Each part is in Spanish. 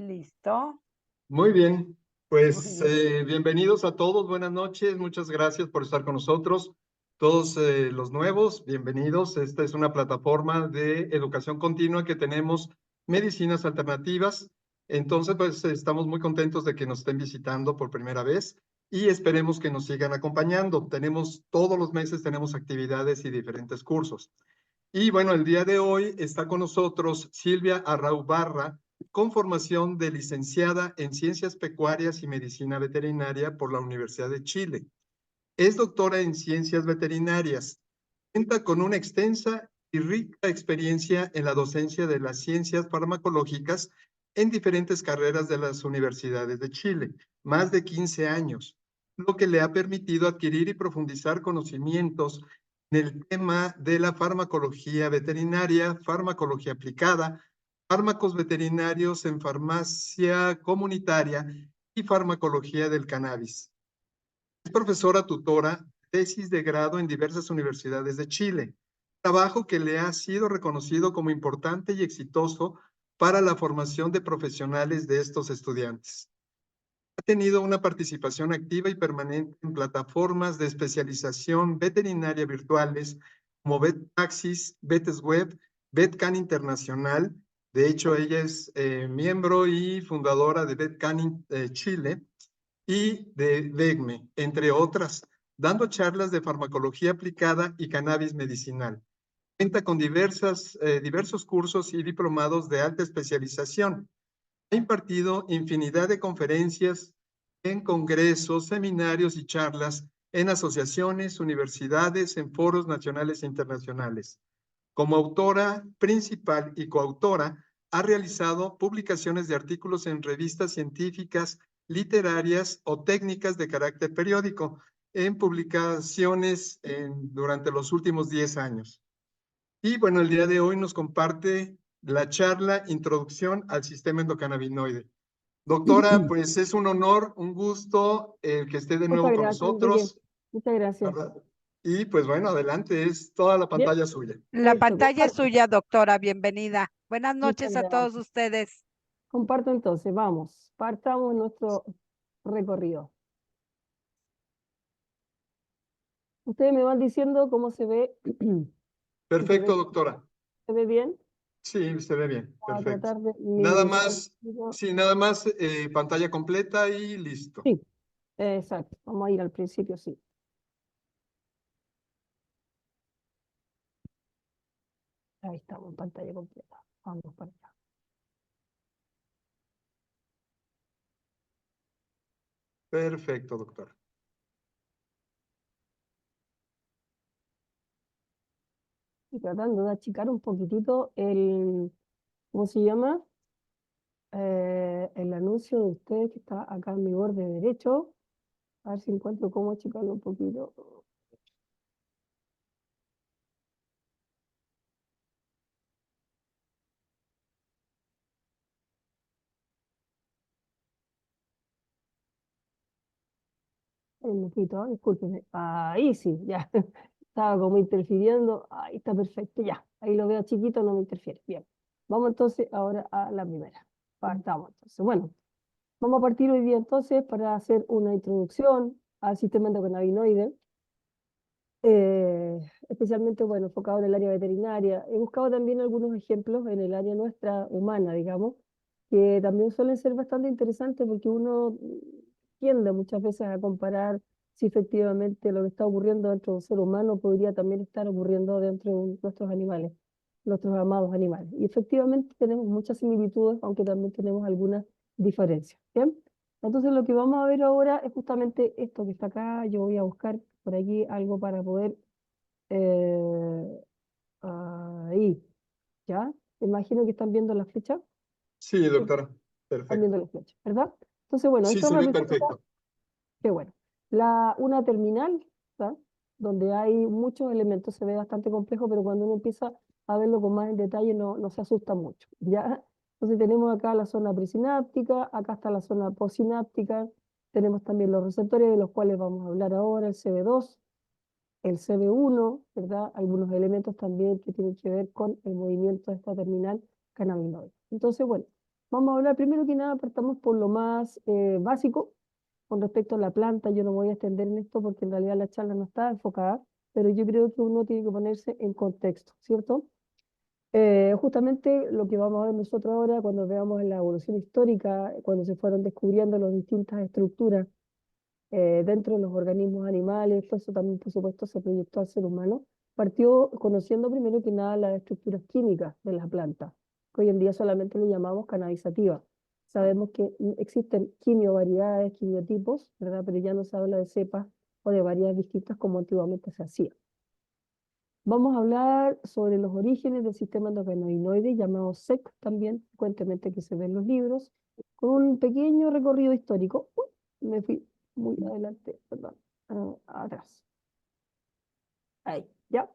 ¿Listo? Muy bien, Muy pues bien. bienvenidos a todos, buenas noches, muchas gracias por estar con nosotros. Todos los nuevos, bienvenidos. Esta es una plataforma de educación continua que tenemos medicinas alternativas. Entonces, pues estamos muy contentos de que nos estén visitando por primera vez y esperemos que nos sigan acompañando. Todos los meses tenemos actividades y diferentes cursos. Y bueno, el día de hoy está con nosotros Silvia Arrau Barra, con formación de licenciada en Ciencias Pecuarias y Medicina Veterinaria por la Universidad de Chile. Es doctora en Ciencias Veterinarias. Cuenta con una extensa y rica experiencia en la docencia de las ciencias farmacológicas en diferentes carreras de las universidades de Chile, más de 15 años, lo que le ha permitido adquirir y profundizar conocimientos en el tema de la farmacología veterinaria, farmacología aplicada, fármacos veterinarios en farmacia comunitaria y farmacología del cannabis. Es profesora tutora, tesis de grado en diversas universidades de Chile, trabajo que le ha sido reconocido como importante y exitoso para la formación de profesionales de estos estudiantes. Ha tenido una participación activa y permanente en plataformas de especialización veterinaria virtuales como VetPaxis, VetesWeb, VetCan Internacional. De hecho, ella es miembro y fundadora de VetCan Chile y de DEGME, entre otras, dando charlas de farmacología aplicada y cannabis medicinal. Cuenta con diversos cursos y diplomados de alta especialización. Ha impartido infinidad de conferencias en congresos, seminarios y charlas en asociaciones, universidades, en foros nacionales e internacionales. Como autora principal y coautora, ha realizado publicaciones de artículos en revistas científicas, literarias o técnicas de carácter periódico, en publicaciones durante los últimos 10 años. Y bueno, el día de hoy nos comparte la charla Introducción al Sistema Endocannabinoide. Doctora, pues es un honor, un gusto que esté de Muchas nuevo con gracias, Enrique. nosotros, Muchas gracias. ¿verdad? Y pues bueno, adelante, es toda la Bien, pantalla suya. La perfecto. pantalla es Comparto. suya, doctora. Bienvenida. Buenas Muchas noches a todos gracias. ustedes. Comparto entonces, vamos. Partamos nuestro recorrido. Ustedes me van diciendo cómo se ve. Perfecto, doctora. ¿Se ve bien? Sí, se ve bien, Voy a perfecto. tratar de Nada minimizar un más, poquito. sí, nada más pantalla completa y listo. Sí, exacto. Vamos a ir al principio, sí. Ahí estamos en pantalla completa. Vamos para allá. Perfecto, doctora. Y tratando de achicar un poquitito ¿cómo se llama? El anuncio de ustedes que está acá en mi borde derecho. A ver si encuentro cómo achicarlo un poquito. Un poquito, discúlpeme. Ahí sí, ya. Estaba como interfiriendo. Ahí está perfecto, ya. Ahí lo veo chiquito, no me interfiere. Bien. Vamos entonces ahora a la primera. Partamos entonces. Bueno, vamos a partir hoy día entonces para hacer una introducción al sistema endocannabinoide. Especialmente, bueno, enfocado en el área veterinaria. He buscado también algunos ejemplos en el área nuestra humana, digamos, que también suelen ser bastante interesantes porque uno tiende muchas veces a comparar si efectivamente lo que está ocurriendo dentro de un ser humano podría también estar ocurriendo dentro de nuestros animales, nuestros amados animales. Y efectivamente tenemos muchas similitudes, aunque también tenemos algunas diferencias. ¿Bien? Entonces lo que vamos a ver ahora es justamente esto que está acá. Yo voy a buscar por aquí algo para poder... ahí, ¿ya? Imagino que están viendo la flecha. Sí, Sí, doctora. están Perfecto. viendo la flecha, ¿verdad? Entonces, bueno, Sí, esto se ve representa, perfecto. qué bueno, una terminal, ¿tá? Donde hay muchos elementos, se ve bastante complejo, pero cuando uno empieza a verlo con más en detalle no se asusta mucho, ¿ya? Entonces tenemos acá la zona presináptica, acá está la zona postsináptica, tenemos también los receptores de los cuales vamos a hablar ahora, el CB2, el CB1, ¿verdad? Algunos elementos también que tienen que ver con el movimiento de esta terminal cannabinoide. Entonces, bueno, Vamos a hablar primero que nada, partamos por lo más básico con respecto a la planta. Yo no me voy a extender en esto porque en realidad la charla no está enfocada, pero yo creo que uno tiene que ponerse en contexto, ¿cierto? Justamente lo que vamos a ver nosotros ahora cuando veamos en la evolución histórica, cuando se fueron descubriendo las distintas estructuras dentro de los organismos animales, todo eso también por supuesto se proyectó al ser humano, partió conociendo primero que nada las estructuras químicas de las plantas, que hoy en día solamente le llamamos cannabisativa. Sabemos que existen quimiovariedades, quimiotipos, ¿verdad? Pero ya no se habla de cepas o de variedades distintas como antiguamente se hacía. Vamos a hablar sobre los orígenes del sistema endocannabinoide, llamado SEC también, frecuentemente que se ve en los libros, con un pequeño recorrido histórico. Uy, me fui muy adelante, perdón, atrás. Ahí, ¿ya?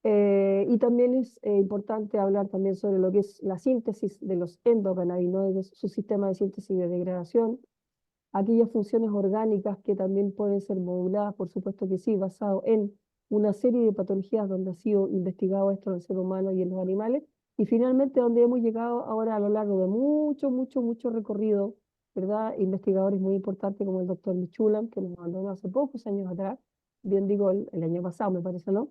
Y también es importante hablar también sobre lo que es la síntesis de los endocannabinoides, su sistema de síntesis y de degradación, aquellas funciones orgánicas que también pueden ser moduladas, por supuesto que sí, basado en una serie de patologías donde ha sido investigado esto en el ser humano y en los animales, y finalmente donde hemos llegado ahora a lo largo de mucho recorrido, ¿verdad? Investigadores muy importantes como el doctor Michulan, que nos abandonó hace pocos años atrás, bien digo el año pasado me parece, ¿no?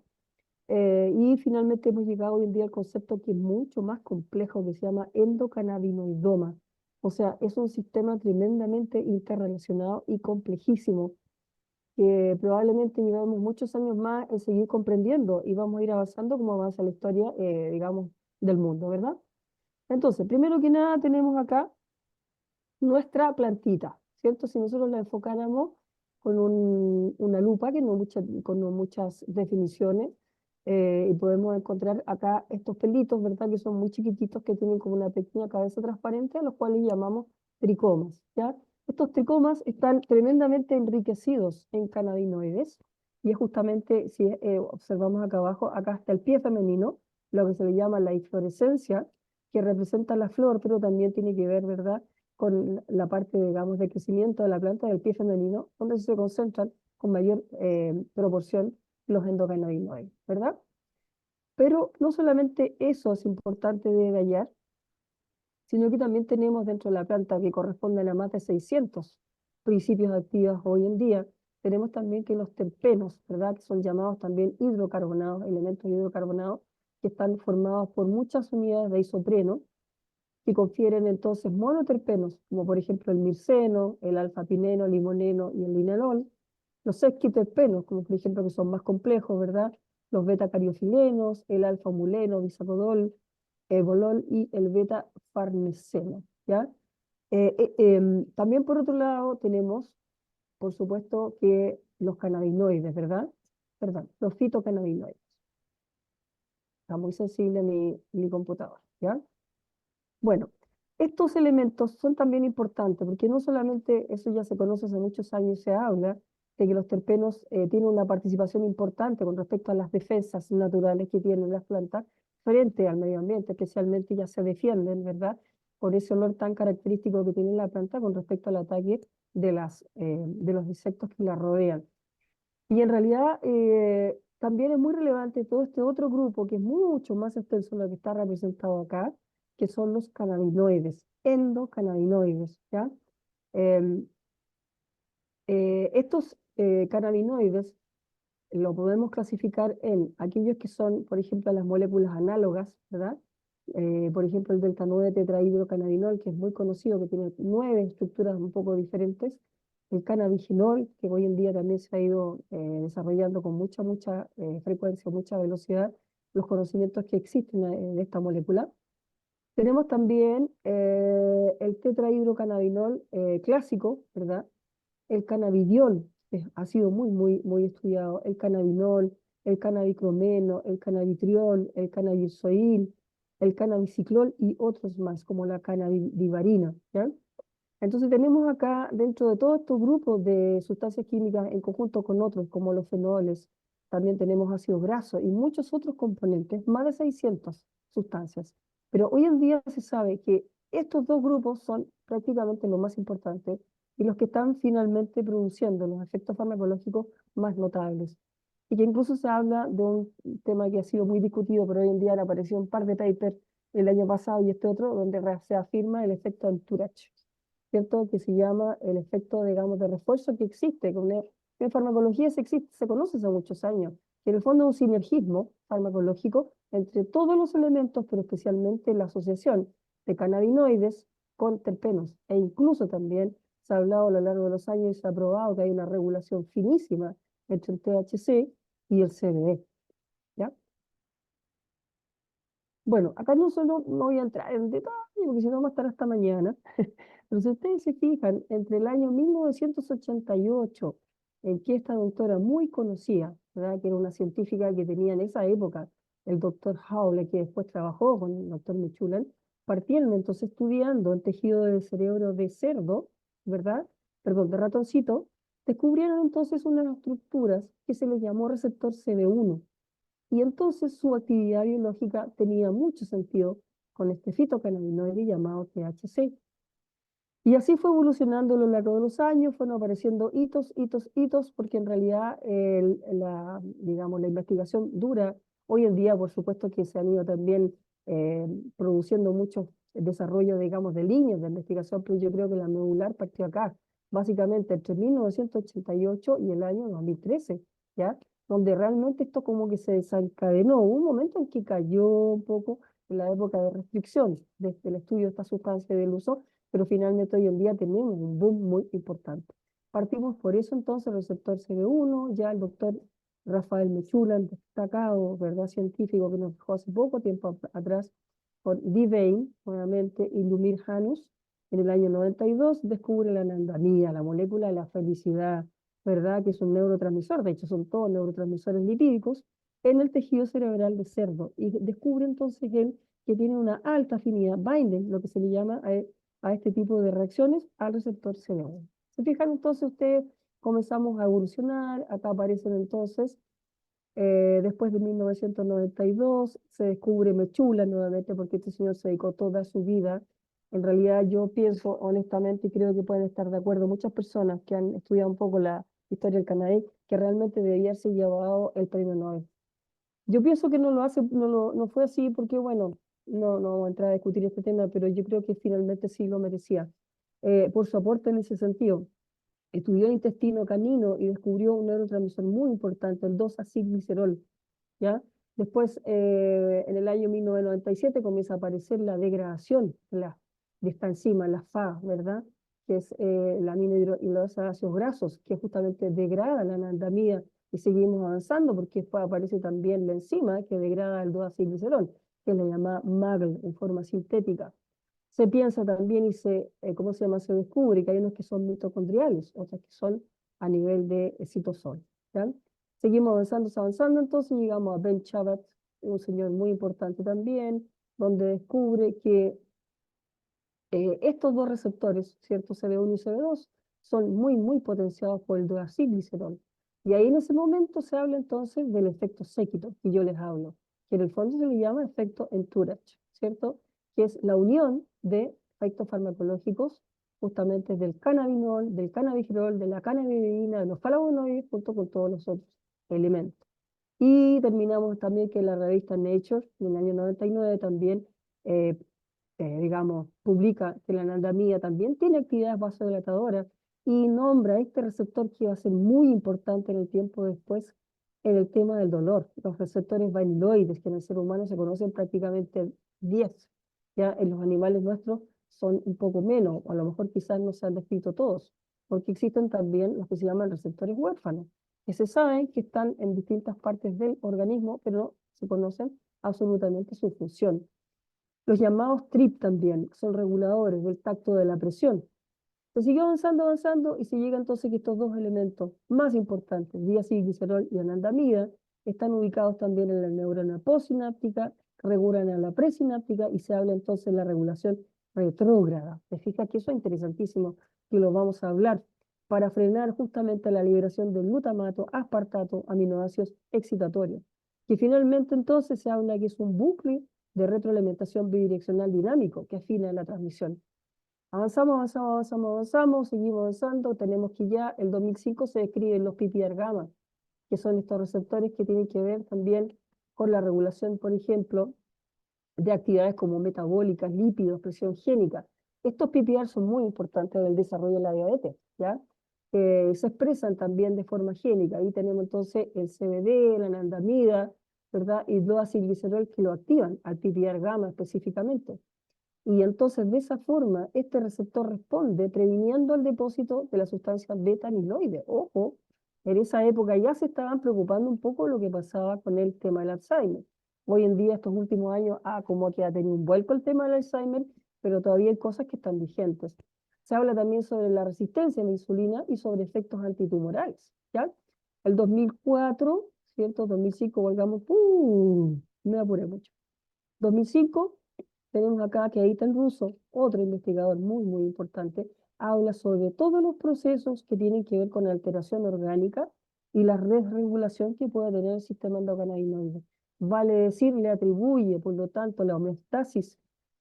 Y finalmente hemos llegado hoy en día al concepto que es mucho más complejo, que se llama endocannabinoidoma. O sea, es un sistema tremendamente interrelacionado y complejísimo, que probablemente llevamos muchos años más en seguir comprendiendo y vamos a ir avanzando como avanza la historia, digamos, del mundo, ¿verdad? Entonces, primero que nada tenemos acá nuestra plantita, ¿cierto? Si nosotros la enfocáramos con una lupa, que no con no muchas definiciones, y podemos encontrar acá estos pelitos, ¿verdad? Que son muy chiquititos, que tienen como una pequeña cabeza transparente, a los cuales llamamos tricomas, ¿ya? Estos tricomas están tremendamente enriquecidos en cannabinoides, y es justamente, si observamos acá abajo, acá está el pie femenino, lo que se le llama la inflorescencia, que representa la flor, pero también tiene que ver, ¿verdad?, con la parte, digamos, de crecimiento de la planta del pie femenino, donde se concentran con mayor proporción los endocannabinoides, ¿verdad? Pero no solamente eso es importante de hallar, sino que también tenemos dentro de la planta, que corresponden a más de 600 principios activos hoy en día, tenemos también que los terpenos, ¿verdad?, que son llamados también hidrocarbonados, elementos hidrocarbonados, que están formados por muchas unidades de isopreno, que confieren entonces monoterpenos, como por ejemplo el mirceno, el alfa-pineno, limoneno y el linalol, los sesquiterpenos, como por ejemplo que son más complejos, ¿verdad? Los beta-cariofilenos, el alfa-muleno, bisacoldol, bolol y el beta-farneseno, ¿ya? También por otro lado tenemos, por supuesto, que los cannabinoides, ¿verdad? Perdón, los fitocannabinoides. Está muy sensible mi computador, ¿ya? Bueno, estos elementos son también importantes porque no solamente eso ya se conoce hace muchos años, se habla de que los terpenos tienen una participación importante con respecto a las defensas naturales que tienen las plantas frente al medio ambiente, especialmente ya se defienden, ¿verdad? Por ese olor tan característico que tiene la planta con respecto al ataque de los insectos que la rodean. Y en realidad también es muy relevante todo este otro grupo que es mucho más extenso de lo que está representado acá, que son los cannabinoides, endocannabinoides, ¿ya? Em, estos cannabinoides lo podemos clasificar en aquellos que son, por ejemplo, las moléculas análogas, ¿verdad? Por ejemplo, el delta 9 tetrahidrocannabinol, que es muy conocido, que tiene 9 estructuras un poco diferentes. El cannabiginol, que hoy en día también se ha ido desarrollando con mucha frecuencia, mucha velocidad, los conocimientos que existen de esta molécula. Tenemos también el tetrahidrocannabinol clásico, ¿verdad? El cannabidiol ha sido muy estudiado, el cannabinol, el cannabicromeno, el cannabitriol, el cannabisoil, el cannabiciclol y otros más, como la cannabidivarina, ¿ya? Entonces tenemos acá, dentro de todos estos grupos de sustancias químicas, en conjunto con otros, como los fenoles, también tenemos ácidos grasos y muchos otros componentes, más de 600 sustancias. Pero hoy en día se sabe que estos dos grupos son prácticamente lo más importante y los que están finalmente produciendo los efectos farmacológicos más notables. Y que incluso se habla de un tema que ha sido muy discutido, pero hoy en día han aparecido un par de papers el año pasado y este otro, donde se afirma el efecto Entourage, ¿cierto? Que se llama el efecto, digamos, de refuerzo que existe. En farmacología se conoce hace muchos años, que en el fondo es un sinergismo farmacológico entre todos los elementos, pero especialmente la asociación de cannabinoides con terpenos. E incluso también se ha hablado a lo largo de los años y se ha probado que hay una regulación finísima entre el THC y el CBD, ¿ya? Bueno, acá no solo no voy a entrar en detalle, porque si no va a estar hasta mañana, pero si ustedes se fijan, entre el año 1988, en que esta doctora muy conocida, ¿verdad? Que era una científica que tenía en esa época, el doctor Howley, que después trabajó con el doctor Mechulan, partían entonces estudiando el tejido del cerebro de cerdo, ¿verdad? Perdón, de ratoncito, descubrieron entonces unas estructuras que se les llamó receptor CB1. Y entonces su actividad biológica tenía mucho sentido con este fitocannabinoide llamado THC. Y así fue evolucionando a lo largo de los años, fueron apareciendo hitos, porque en realidad digamos, la investigación dura. Hoy en día, por supuesto, que se han ido también produciendo muchos desarrollos, digamos, de líneas de investigación, pero yo creo que la medular partió acá, básicamente entre 1988 y el año 2013, ¿ya? Donde realmente esto como que se desencadenó. Hubo un momento en que cayó un poco en la época de restricción desde el estudio de esta sustancia del uso, pero finalmente hoy en día tenemos un boom muy importante. Partimos por eso entonces el receptor CB1, ya el doctor Rafael Mechulan, destacado, ¿verdad? Científico que nos dejó hace poco tiempo atrás, con Devane, nuevamente, y Lumir Janus, en el año 92, descubre la anandamida, la molécula de la felicidad, ¿verdad? Que es un neurotransmisor, de hecho son todos neurotransmisores lipídicos, en el tejido cerebral de cerdo. Y descubre entonces él que tiene una alta afinidad, binding, lo que se le llama a este tipo de reacciones al receptor CB1. ¿Se fijan entonces ustedes? Comenzamos a evolucionar, acá aparecen entonces, después de 1992, se descubre Mechulan nuevamente, porque este señor se dedicó toda su vida. En realidad yo pienso honestamente, y creo que pueden estar de acuerdo muchas personas que han estudiado un poco la historia del cannabis, que realmente debería haberse llevado el premio Nobel. Yo pienso que no lo hace, no fue así porque, bueno, no vamos a entrar a discutir este tema, pero yo creo que finalmente sí lo merecía, por su aporte en ese sentido. Estudió el intestino canino y descubrió un neurotransmisor muy importante, el 2-acilglicerol, ¿ya? Después, en el año 1997, comienza a aparecer la degradación de esta enzima, la FA, ¿verdad? Que es la aminohidrosa de ácidos grasos, que justamente degrada la anandamida, y seguimos avanzando porque después aparece también la enzima que degrada el 2-acilglicerol, que es la llamada MAGL en forma sintética. Se piensa también y ¿cómo se llama? Se descubre que hay unos que son mitocondriales, otros que son a nivel de citosol, ¿ya? Seguimos avanzando, entonces llegamos a Ben Chabat, un señor muy importante también, donde descubre que estos dos receptores, ¿cierto? CB1 y CB2, son muy potenciados por el 2-acilglicerol. Y ahí en ese momento se habla entonces del efecto séquito, que yo les hablo, que en el fondo se le llama efecto Entourage, ¿cierto? Que es la unión de efectos farmacológicos justamente del cannabinol, del cannabigerol, de la cannabidiolina, de los flavonoides, junto con todos los otros elementos. Y terminamos también que la revista Nature, en el año 99 también, digamos, publica que la anandamida también tiene actividades vasodilatadoras y nombra este receptor que va a ser muy importante en el tiempo después en el tema del dolor. Los receptores vaniloides, que en el ser humano se conocen prácticamente 10, ya en los animales nuestros son un poco menos, o a lo mejor quizás no se han descrito todos, porque existen también los que se llaman receptores huérfanos, que se saben que están en distintas partes del organismo, pero no se conocen absolutamente su función. Los llamados TRIP también son reguladores del tacto de la presión. Se sigue avanzando y se llega entonces que estos dos elementos más importantes, diacilglicerol y anandamida, están ubicados también en la neurona postsináptica, regulan a la presináptica y se habla entonces de la regulación retrógrada. ¿Te fijas que eso es interesantísimo que lo vamos a hablar para frenar justamente la liberación del glutamato, aspartato, aminoácidos excitatorios? Que finalmente entonces se habla que es un bucle de retroalimentación bidireccional dinámico que afina la transmisión. Avanzamos, seguimos avanzando, tenemos que ya el 2005 se describen los PPAR gamma, que son estos receptores que tienen que ver también con la regulación, por ejemplo, de actividades como metabólicas, lípidos, presión génica. Estos PPAR son muy importantes en el desarrollo de la diabetes, ¿ya? Se expresan también de forma génica. Ahí tenemos entonces el CBD, la anandamida, ¿verdad? Y doacilglicerol que lo activan, al PPAR gamma específicamente. Y entonces de esa forma este receptor responde previniendo el depósito de la sustancia beta-amiloide. Ojo, en esa época ya se estaban preocupando un poco de lo que pasaba con el tema del Alzheimer. Hoy en día, estos últimos años, como que ha tenido un vuelco el tema del Alzheimer, pero todavía hay cosas que están vigentes. Se habla también sobre la resistencia a la insulina y sobre efectos antitumorales, ¿ya? El 2004, ¿cierto? 2005, volvamos, me apuré mucho. 2005, tenemos acá que Eitan Russo, otro investigador muy, muy importante, habla sobre todos los procesos que tienen que ver con la alteración orgánica y la desregulación que puede tener el sistema endocannabinoide. Vale decir, le atribuye, por lo tanto, la homeostasis.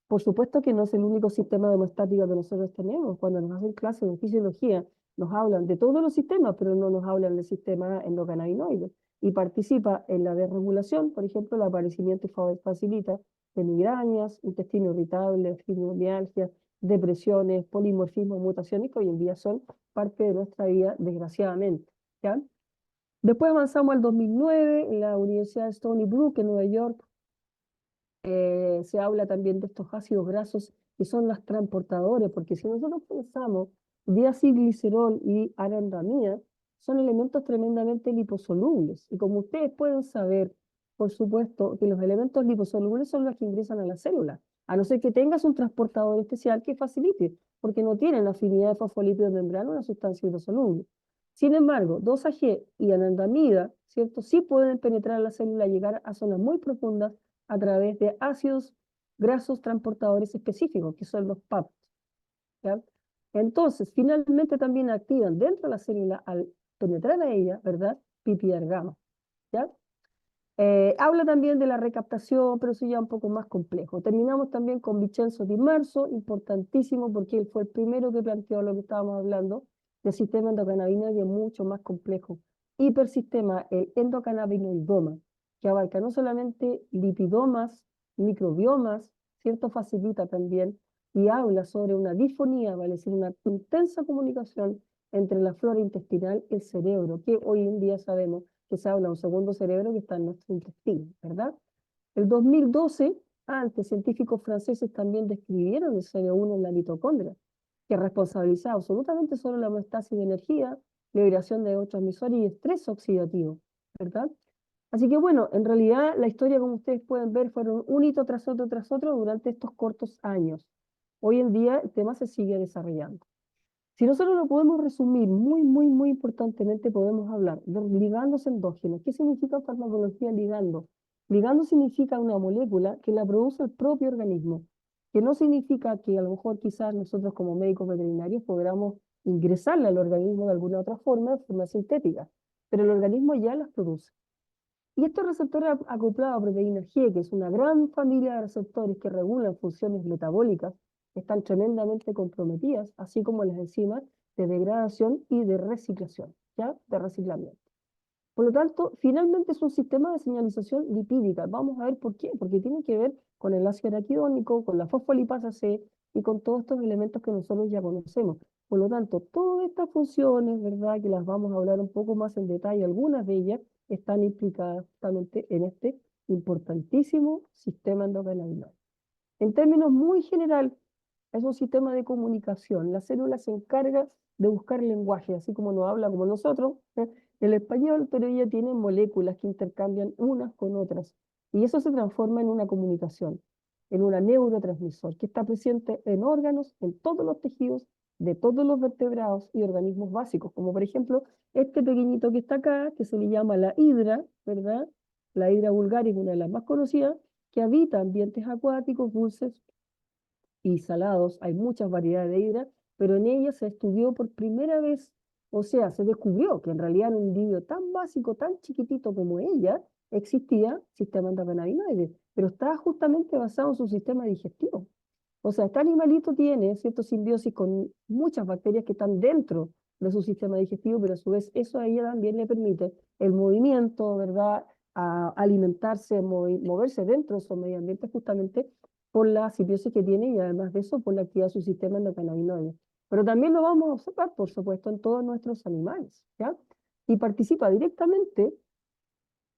Por supuesto que no es el único sistema de homeostática que nosotros tenemos. Cuando nos hacen clases de fisiología, nos hablan de todos los sistemas, pero no nos hablan del sistema endocannabinoide. Y participa en la desregulación, por ejemplo, el aparecimiento facilita de migrañas, intestino irritable, fibromialgia, depresiones, polimorfismo, mutaciones que hoy en día son parte de nuestra vida, desgraciadamente, ¿ya? Después avanzamos al 2009, en la Universidad de Stony Brook, en Nueva York, se habla también de estos ácidos grasos que son los transportadores, porque si nosotros pensamos, diacilglicerol y anandamida son elementos tremendamente liposolubles, y como ustedes pueden saber, por supuesto, que los elementos liposolubles son los que ingresan a la célula, a no ser que tengas un transportador especial que facilite, porque no tienen afinidad de fosfolípido de membrana a una sustancia liposoluble. Sin embargo, 2-AG y anandamida, ¿cierto? Sí pueden penetrar a la célula y llegar a zonas muy profundas a través de ácidos grasos transportadores específicos, que son los PAP, ¿ya? Entonces, finalmente también activan dentro de la célula, al penetrar a ella, ¿verdad? PPAR gamma, ¿ya? Habla también de la recaptación, pero eso ya un poco más complejo. Terminamos también con Vincenzo Di Marzo, importantísimo porque él fue el primero que planteó lo que estábamos hablando del sistema endocannabinoide mucho más complejo. Hipersistema, el endocannabinoidoma, que abarca no solamente lipidomas, microbiomas, ¿cierto? Facilita también y habla sobre una disfonía, vale decir, una intensa comunicación entre la flora intestinal y el cerebro, que hoy en día sabemos que se habla de un segundo cerebro que está en nuestro intestino, ¿verdad? El 2012, antes, científicos franceses también describieron el CB1 en la mitocondria, que responsabiliza absolutamente sobre la homeostasis de energía, liberación de neurotransmisores y estrés oxidativo, ¿verdad? Así que bueno, en realidad la historia, como ustedes pueden ver, fueron un hito tras otro durante estos cortos años. Hoy en día el tema se sigue desarrollando. Si nosotros lo podemos resumir muy importantemente, podemos hablar de ligandos endógenos. ¿Qué significa farmacología ligando? Ligando significa una molécula que la produce el propio organismo, que no significa que a lo mejor quizás nosotros como médicos veterinarios podamos ingresarla al organismo de alguna otra forma, de forma sintética, pero el organismo ya las produce. Y estos receptores acoplados a proteína G, que es una gran familia de receptores que regulan funciones metabólicas, están tremendamente comprometidas, así como las enzimas de degradación y de reciclación, ¿ya? De reciclamiento. Por lo tanto, finalmente es un sistema de señalización lipídica. Vamos a ver por qué. Porque tiene que ver con el ácido araquidónico, con la fosfolipasa C y con todos estos elementos que nosotros ya conocemos. Por lo tanto, todas estas funciones, ¿verdad? Que las vamos a hablar un poco más en detalle, algunas de ellas están implicadas justamente en este importantísimo sistema endocannabinoide. En términos muy general, es un sistema de comunicación. La célula se encarga de buscar lenguaje, así como nos habla como nosotros, el español, pero ella tiene moléculas que intercambian unas con otras. Y eso se transforma en una comunicación, en un neurotransmisor, que está presente en órganos, en todos los tejidos, de todos los vertebrados y organismos básicos, como por ejemplo este pequeñito que está acá, que se le llama la hidra, ¿verdad? La hidra vulgaris, una de las más conocidas, que habita ambientes acuáticos, dulces y salados. Hay muchas variedades de hidra, pero en ella se estudió por primera vez, o sea, se descubrió que en realidad en un individuo tan básico, tan chiquitito como ella, existía sistema endocannabinoide, pero está justamente basado en su sistema digestivo. O sea, este animalito tiene cierta simbiosis con muchas bacterias que están dentro de su sistema digestivo, pero a su vez eso a ella también le permite el movimiento, ¿verdad? a alimentarse, moverse dentro de esos medio ambiente justamente por la simbiosis que tiene y además de eso por la actividad de su sistema endocannabinoide. Pero también lo vamos a observar, por supuesto, en todos nuestros animales, ¿ya? Y participa directamente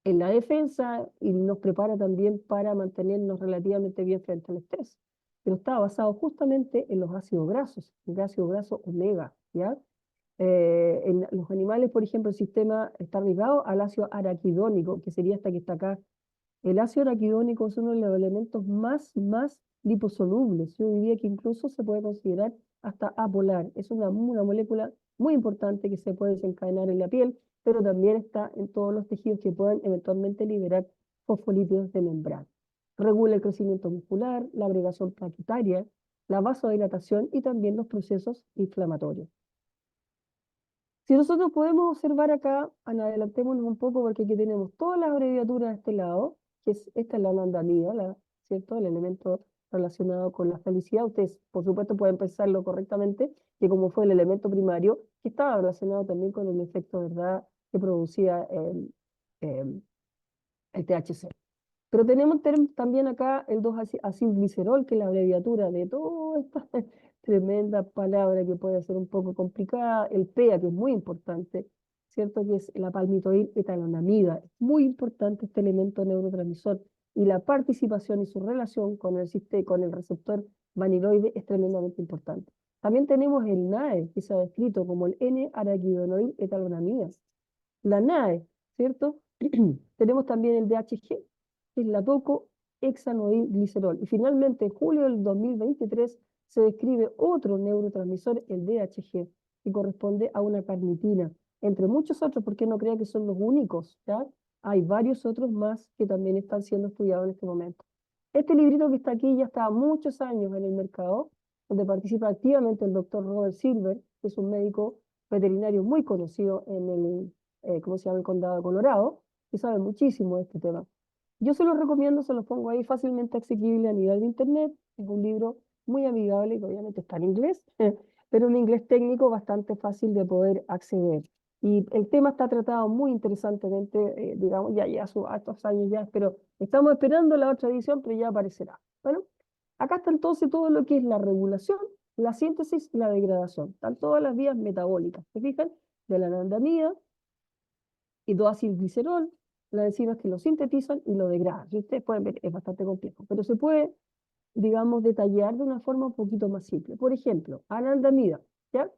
en la defensa y nos prepara también para mantenernos relativamente bien frente al estrés. Pero está basado justamente en los ácidos grasos, el ácido graso omega, ¿ya? En los animales, por ejemplo, el sistema está ligado al ácido araquidónico, que sería esta que está acá. El ácido araquidónico es uno de los elementos más liposolubles. Yo diría que incluso se puede considerar hasta apolar. Es una molécula muy importante que se puede desencadenar en la piel, pero también está en todos los tejidos que puedan eventualmente liberar fosfolípidos de membrana. Regula el crecimiento muscular, la agregación plaquetaria, la vasodilatación y también los procesos inflamatorios. Si nosotros podemos observar acá, adelantémonos un poco porque aquí tenemos todas las abreviaturas de este lado, que esta es la anandamida, ¿cierto? El elemento relacionado con la felicidad. Ustedes, por supuesto, pueden pensarlo correctamente, que como fue el elemento primario, que estaba relacionado también con el efecto, ¿verdad?, que producía el THC. Pero tenemos también acá el 2-acilglicerol, que es la abreviatura de toda esta tremenda palabra que puede ser un poco complicada. El PEA, que es muy importante, ¿cierto? Que es la palmitoil etalonamida. Es muy importante este elemento neurotransmisor. Y la participación y su relación con el receptor vaniloide es tremendamente importante. También tenemos el NAE, que se ha descrito como el N-araquidonoil etalonamida. La NAE, ¿cierto? Tenemos también el DHG, que es la tocohexanoilglicerol. Y finalmente, en julio del 2023, se describe otro neurotransmisor, el DHG, que corresponde a una carnitina, entre muchos otros, porque no crean que son los únicos, ¿ya? Hay varios otros más que también están siendo estudiados en este momento. Este librito que está aquí ya está muchos años en el mercado, donde participa activamente el doctor Robert Silver, que es un médico veterinario muy conocido en el, ¿cómo se llama?, el condado de Colorado, que sabe muchísimo de este tema. Yo se los recomiendo, se los pongo ahí fácilmente asequible a nivel de internet. Es un libro muy amigable, que obviamente está en inglés, pero en inglés técnico bastante fácil de poder acceder. Y el tema está tratado muy interesantemente, digamos, ya a estos años ya, pero estamos esperando la otra edición, pero ya aparecerá. Bueno, acá está entonces todo lo que es la regulación, la síntesis y la degradación. Están todas las vías metabólicas, ¿se fijan? De la anandamida y 2-acilglicerol, las enzimas que lo sintetizan y lo degradan. Y ustedes pueden ver, es bastante complejo, pero se puede, digamos, detallar de una forma un poquito más simple. Por ejemplo, anandamida, ¿ya?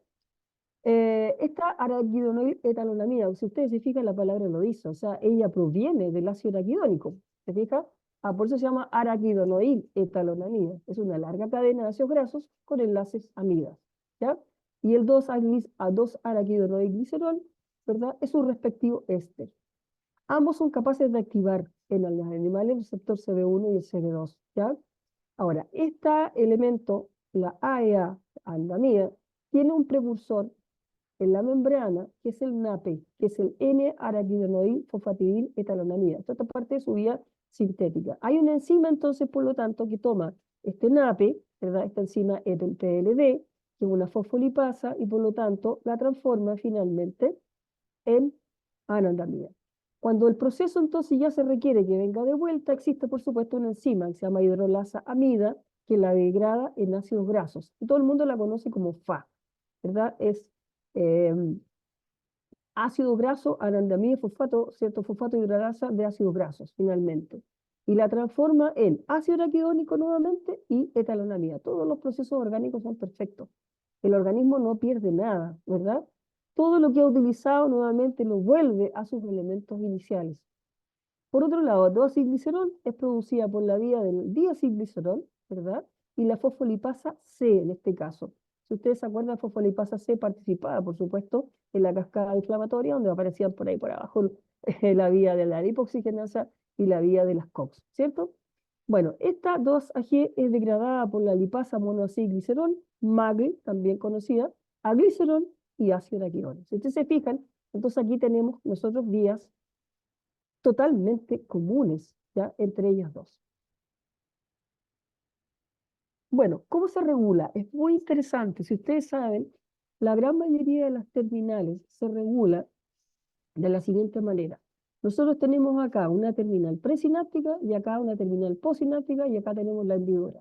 Esta araquidonoil etalonamida, si ustedes se fijan, la palabra lo dice, o sea, ella proviene del ácido araquidónico, ¿se fija? Por eso se llama araquidonoil etalonamida. Es una larga cadena de ácidos grasos con enlaces amidas, ¿ya? Y el 2-araquidonoilglicerol, ¿verdad?, es su respectivo éster. Ambos son capaces de activar en los animales el receptor CB1 y el CB2, ¿ya? Ahora, este elemento, la AEA, andamida, tiene un precursor en la membrana, que es el NAPE, que es el N-araquidinoil fosfatidil etalonamida. Esta parte de su vía sintética. Hay una enzima, entonces, por lo tanto, que toma este NAPE, ¿verdad?, esta enzima PLD, que es una fosfolipasa, y por lo tanto la transforma finalmente en anandamida. Cuando el proceso entonces ya se requiere que venga de vuelta, existe por supuesto una enzima que se llama hidrolasa amida, que la degrada en ácidos grasos. Y todo el mundo la conoce como FA, ¿verdad? Es ácido graso, anandamida, fosfato, ¿cierto? Fosfato hidrolasa de ácidos grasos, finalmente. Y la transforma en ácido araquidónico nuevamente y etalonamida. Todos los procesos orgánicos son perfectos. El organismo no pierde nada, ¿verdad? Todo lo que ha utilizado nuevamente lo vuelve a sus elementos iniciales. Por otro lado, el 2-acilglicerol es producida por la vía del diacilglicerol, ¿verdad? Y la fosfolipasa C en este caso. Si ustedes se acuerdan, la fosfolipasa C participaba, por supuesto, en la cascada inflamatoria, donde aparecían por ahí por abajo la vía de la lipoxigenasa y la vía de las COX, ¿cierto? Bueno, esta 2-AG es degradada por la lipasa monoacilglicerol, MAGL, también conocida, a glicerol y ácido araquidónico. Si ustedes se fijan, entonces aquí tenemos nosotros vías totalmente comunes, ¿ya?, entre ellas dos. Bueno, ¿cómo se regula? Es muy interesante. Si ustedes saben, la gran mayoría de las terminales se regula de la siguiente manera. Nosotros tenemos acá una terminal presináptica y acá una terminal postsináptica y acá tenemos la hendidura.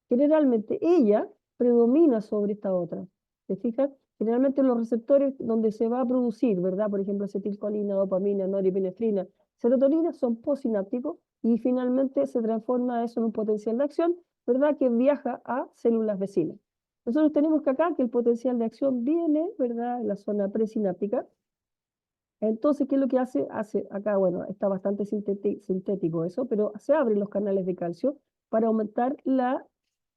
Generalmente ella predomina sobre esta otra. ¿Se fijan? Generalmente los receptores donde se va a producir, ¿verdad? Por ejemplo, acetilcolina, dopamina, norepinefrina, serotonina son postsinápticos y finalmente se transforma eso en un potencial de acción, ¿verdad? Que viaja a células vecinas. Nosotros tenemos que acá que el potencial de acción viene, ¿verdad? En la zona presináptica. Entonces, ¿qué es lo que hace? Hace acá, bueno, está bastante sintético eso, pero se abren los canales de calcio para aumentar la,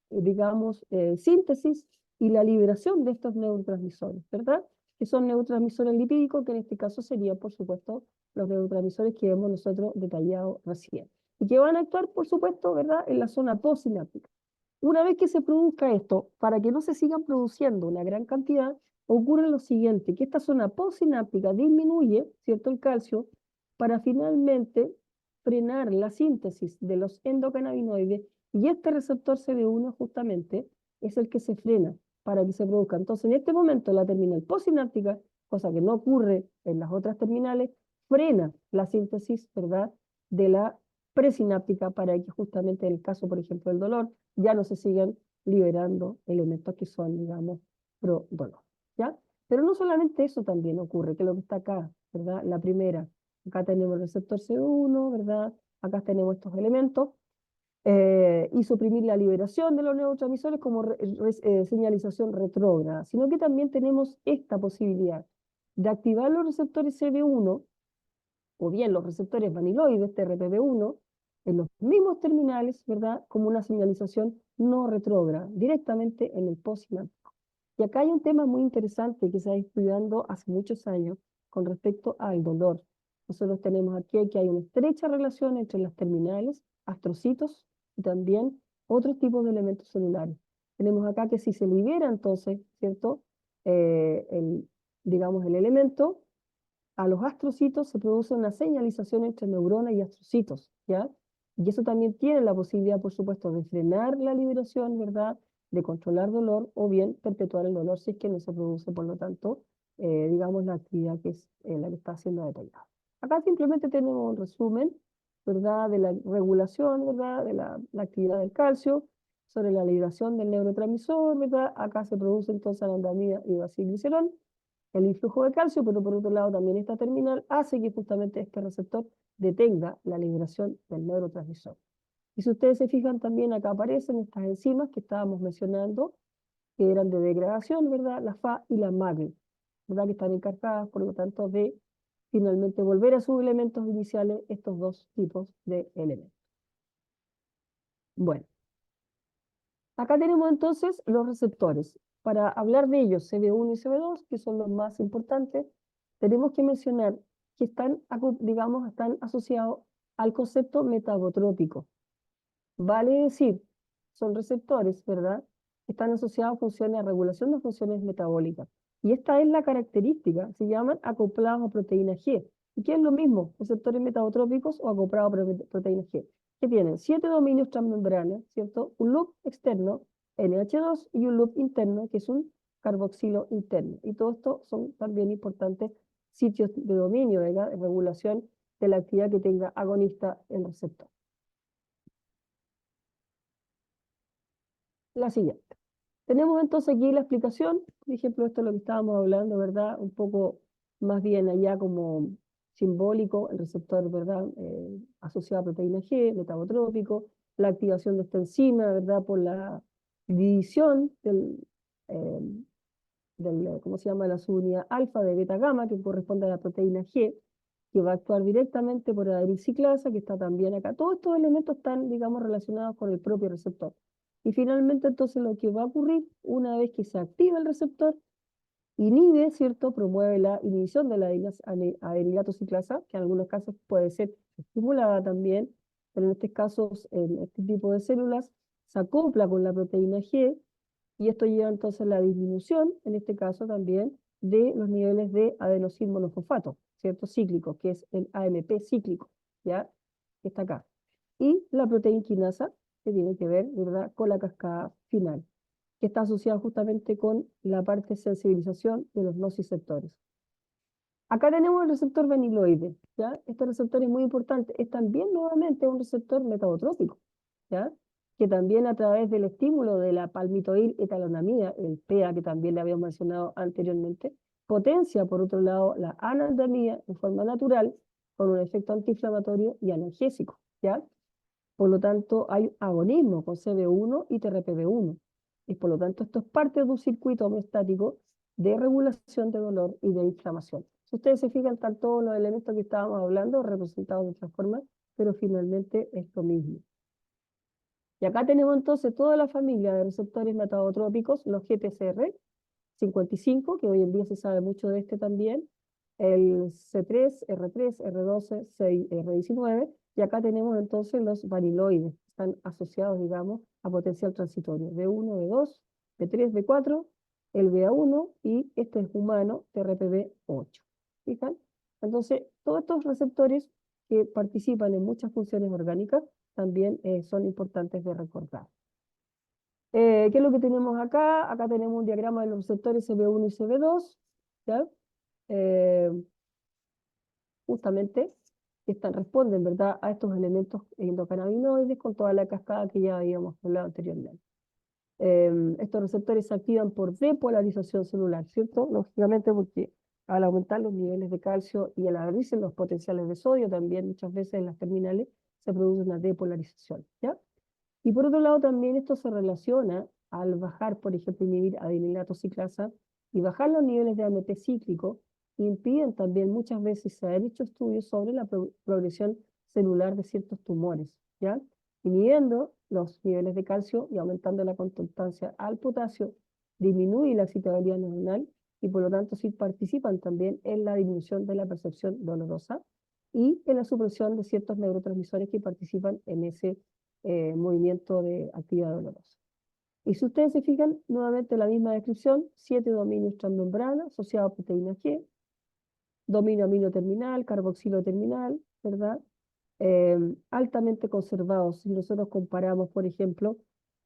digamos, síntesis y la liberación de estos neurotransmisores, ¿verdad? Que son neurotransmisores lipídicos, que en este caso serían, por supuesto, los neurotransmisores que hemos nosotros detallado recién. Y que van a actuar, por supuesto, ¿verdad?, en la zona postsináptica. Una vez que se produzca esto, para que no se sigan produciendo una gran cantidad, ocurre lo siguiente, que esta zona postsináptica disminuye, ¿cierto?, el calcio, para finalmente frenar la síntesis de los endocannabinoides, y este receptor CD1 justamente es el que se frena para que se produzca. Entonces, en este momento, la terminal postsináptica, cosa que no ocurre en las otras terminales, frena la síntesis, ¿verdad?, de la presináptica para que justamente en el caso, por ejemplo, del dolor, ya no se sigan liberando elementos que son, digamos, pro dolor, ¿ya? Pero no solamente eso también ocurre, que es lo que está acá, ¿verdad? La primera, acá tenemos el receptor CD1, ¿verdad? Acá tenemos estos elementos, y suprimir la liberación de los neurotransmisores como señalización retrógrada, sino que también tenemos esta posibilidad de activar los receptores CD1 o bien los receptores vaniloides, TRPV1, en los mismos terminales, ¿verdad?, como una señalización no retrógrada, directamente en el postsináptico. Y acá hay un tema muy interesante que se ha ido estudiando hace muchos años con respecto al dolor. Nosotros tenemos aquí que hay una estrecha relación entre las terminales, astrocitos y también otros tipos de elementos celulares. Tenemos acá que si se libera entonces, ¿cierto?, digamos el elemento, a los astrocitos se produce una señalización entre neurona y astrocitos, ¿ya? Y eso también tiene la posibilidad, por supuesto, de frenar la liberación, ¿verdad?, de controlar dolor o bien perpetuar el dolor si es que no se produce, por lo tanto, digamos, la actividad que es la que está siendo detallada. Acá simplemente tenemos un resumen, ¿verdad?, de la regulación, ¿verdad?, de la actividad del calcio, sobre la liberación del neurotransmisor, ¿verdad? Acá se produce entonces anandamida y bacilglicerol, el influjo de calcio, pero por otro lado también esta terminal hace que justamente este receptor detenga la liberación del neurotransmisor. Y si ustedes se fijan también acá aparecen estas enzimas que estábamos mencionando, que eran de degradación, ¿verdad? La FA y la MAGL, ¿verdad? Que están encargadas, por lo tanto, de finalmente volver a sus elementos iniciales estos dos tipos de elementos. Bueno, acá tenemos entonces los receptores. Para hablar de ellos, CB1 y CB2, que son los más importantes, tenemos que mencionar que están, digamos, están asociados al concepto metabotrópico. Vale decir, son receptores, ¿verdad? Están asociados a funciones, a regulación de funciones metabólicas. Y esta es la característica, se llaman acoplados a proteína G. ¿Y qué es lo mismo? ¿Receptores metabotrópicos o acoplados a proteína G? Que tienen 7 dominios transmembrana, ¿cierto? Un loop externo, NH2, y un loop interno, que es un carboxilo interno. Y todo esto son también importantes sitios de dominio, ¿verdad?, de regulación de la actividad que tenga agonista el receptor. La siguiente. Tenemos entonces aquí la explicación, por ejemplo, esto es lo que estábamos hablando, ¿verdad? Un poco más bien allá como simbólico, el receptor, ¿verdad?, asociado a proteína G, metabotrópico, la activación de esta enzima, ¿verdad?, por la división ¿cómo se llama?, la subunidad alfa de beta gamma, que corresponde a la proteína G, que va a actuar directamente por la ciclasa, que está también acá. Todos estos elementos están, digamos, relacionados con el propio receptor. Y finalmente, entonces, lo que va a ocurrir, una vez que se activa el receptor, inhibe, ¿cierto?, promueve la inhibición de la adenilatoxiclasa, que en algunos casos puede ser estimulada también, pero en estos casos, en este tipo de células, se acopla con la proteína G, y esto lleva entonces a la disminución, en este caso también, de los niveles de adenosín monofosfato, ¿cierto?, cíclico, que es el AMP cíclico, ¿ya?, que está acá. Y la proteína quinasa, que tiene que ver, ¿verdad?, con la cascada final, que está asociada justamente con la parte de sensibilización de los nociceptores. Acá tenemos el receptor vaniloide, ¿ya? Este receptor es muy importante. Es también nuevamente un receptor metabotrópico, ¿ya? Que también a través del estímulo de la palmitoil etalonamida, el PEA que también le habíamos mencionado anteriormente, potencia por otro lado la anandamida en forma natural con un efecto antiinflamatorio y analgésico, ¿ya? Por lo tanto, hay agonismo con CB1 y TRPV1. Y por lo tanto, esto es parte de un circuito homeostático de regulación de dolor y de inflamación. Si ustedes se fijan, están todos los elementos que estábamos hablando representados de otra forma, pero finalmente es lo mismo. Y acá tenemos entonces toda la familia de receptores metabotrópicos, los GTCR, 55, que hoy en día se sabe mucho de este también, el C3, R3, R12, 6, R19, y acá tenemos entonces los vaniloides, están asociados, digamos, a potencial transitorio, B1, B2, B3, B4, el BA1 y este es humano, TRPV8. ¿Fijan? Entonces, todos estos receptores que participan en muchas funciones orgánicas también son importantes de recordar. ¿Qué es lo que tenemos acá? Acá tenemos un diagrama de los receptores CB1 y CB2, ¿ya? Justamente responden, ¿verdad?, a estos elementos endocannabinoides con toda la cascada que ya habíamos hablado anteriormente. Estos receptores se activan por depolarización celular, ¿cierto? Lógicamente porque al aumentar los niveles de calcio y al abrirse los potenciales de sodio, también muchas veces en las terminales se produce una depolarización, ¿ya? Y por otro lado también esto se relaciona al bajar, por ejemplo, inhibir adenilato ciclasa y bajar los niveles de AMP cíclico, impiden también muchas veces, se han hecho estudios sobre la progresión celular de ciertos tumores, ¿ya? Inhibiendo los niveles de calcio y aumentando la conductancia al potasio, disminuye la excitabilidad neuronal y por lo tanto sí participan también en la disminución de la percepción dolorosa y en la supresión de ciertos neurotransmisores que participan en ese movimiento de actividad dolorosa. Y si ustedes se fijan, nuevamente la misma descripción, 7 dominios transmembrana asociados a proteína G, dominio amino terminal, carboxilo terminal, ¿verdad? Altamente conservados. Si nosotros comparamos, por ejemplo,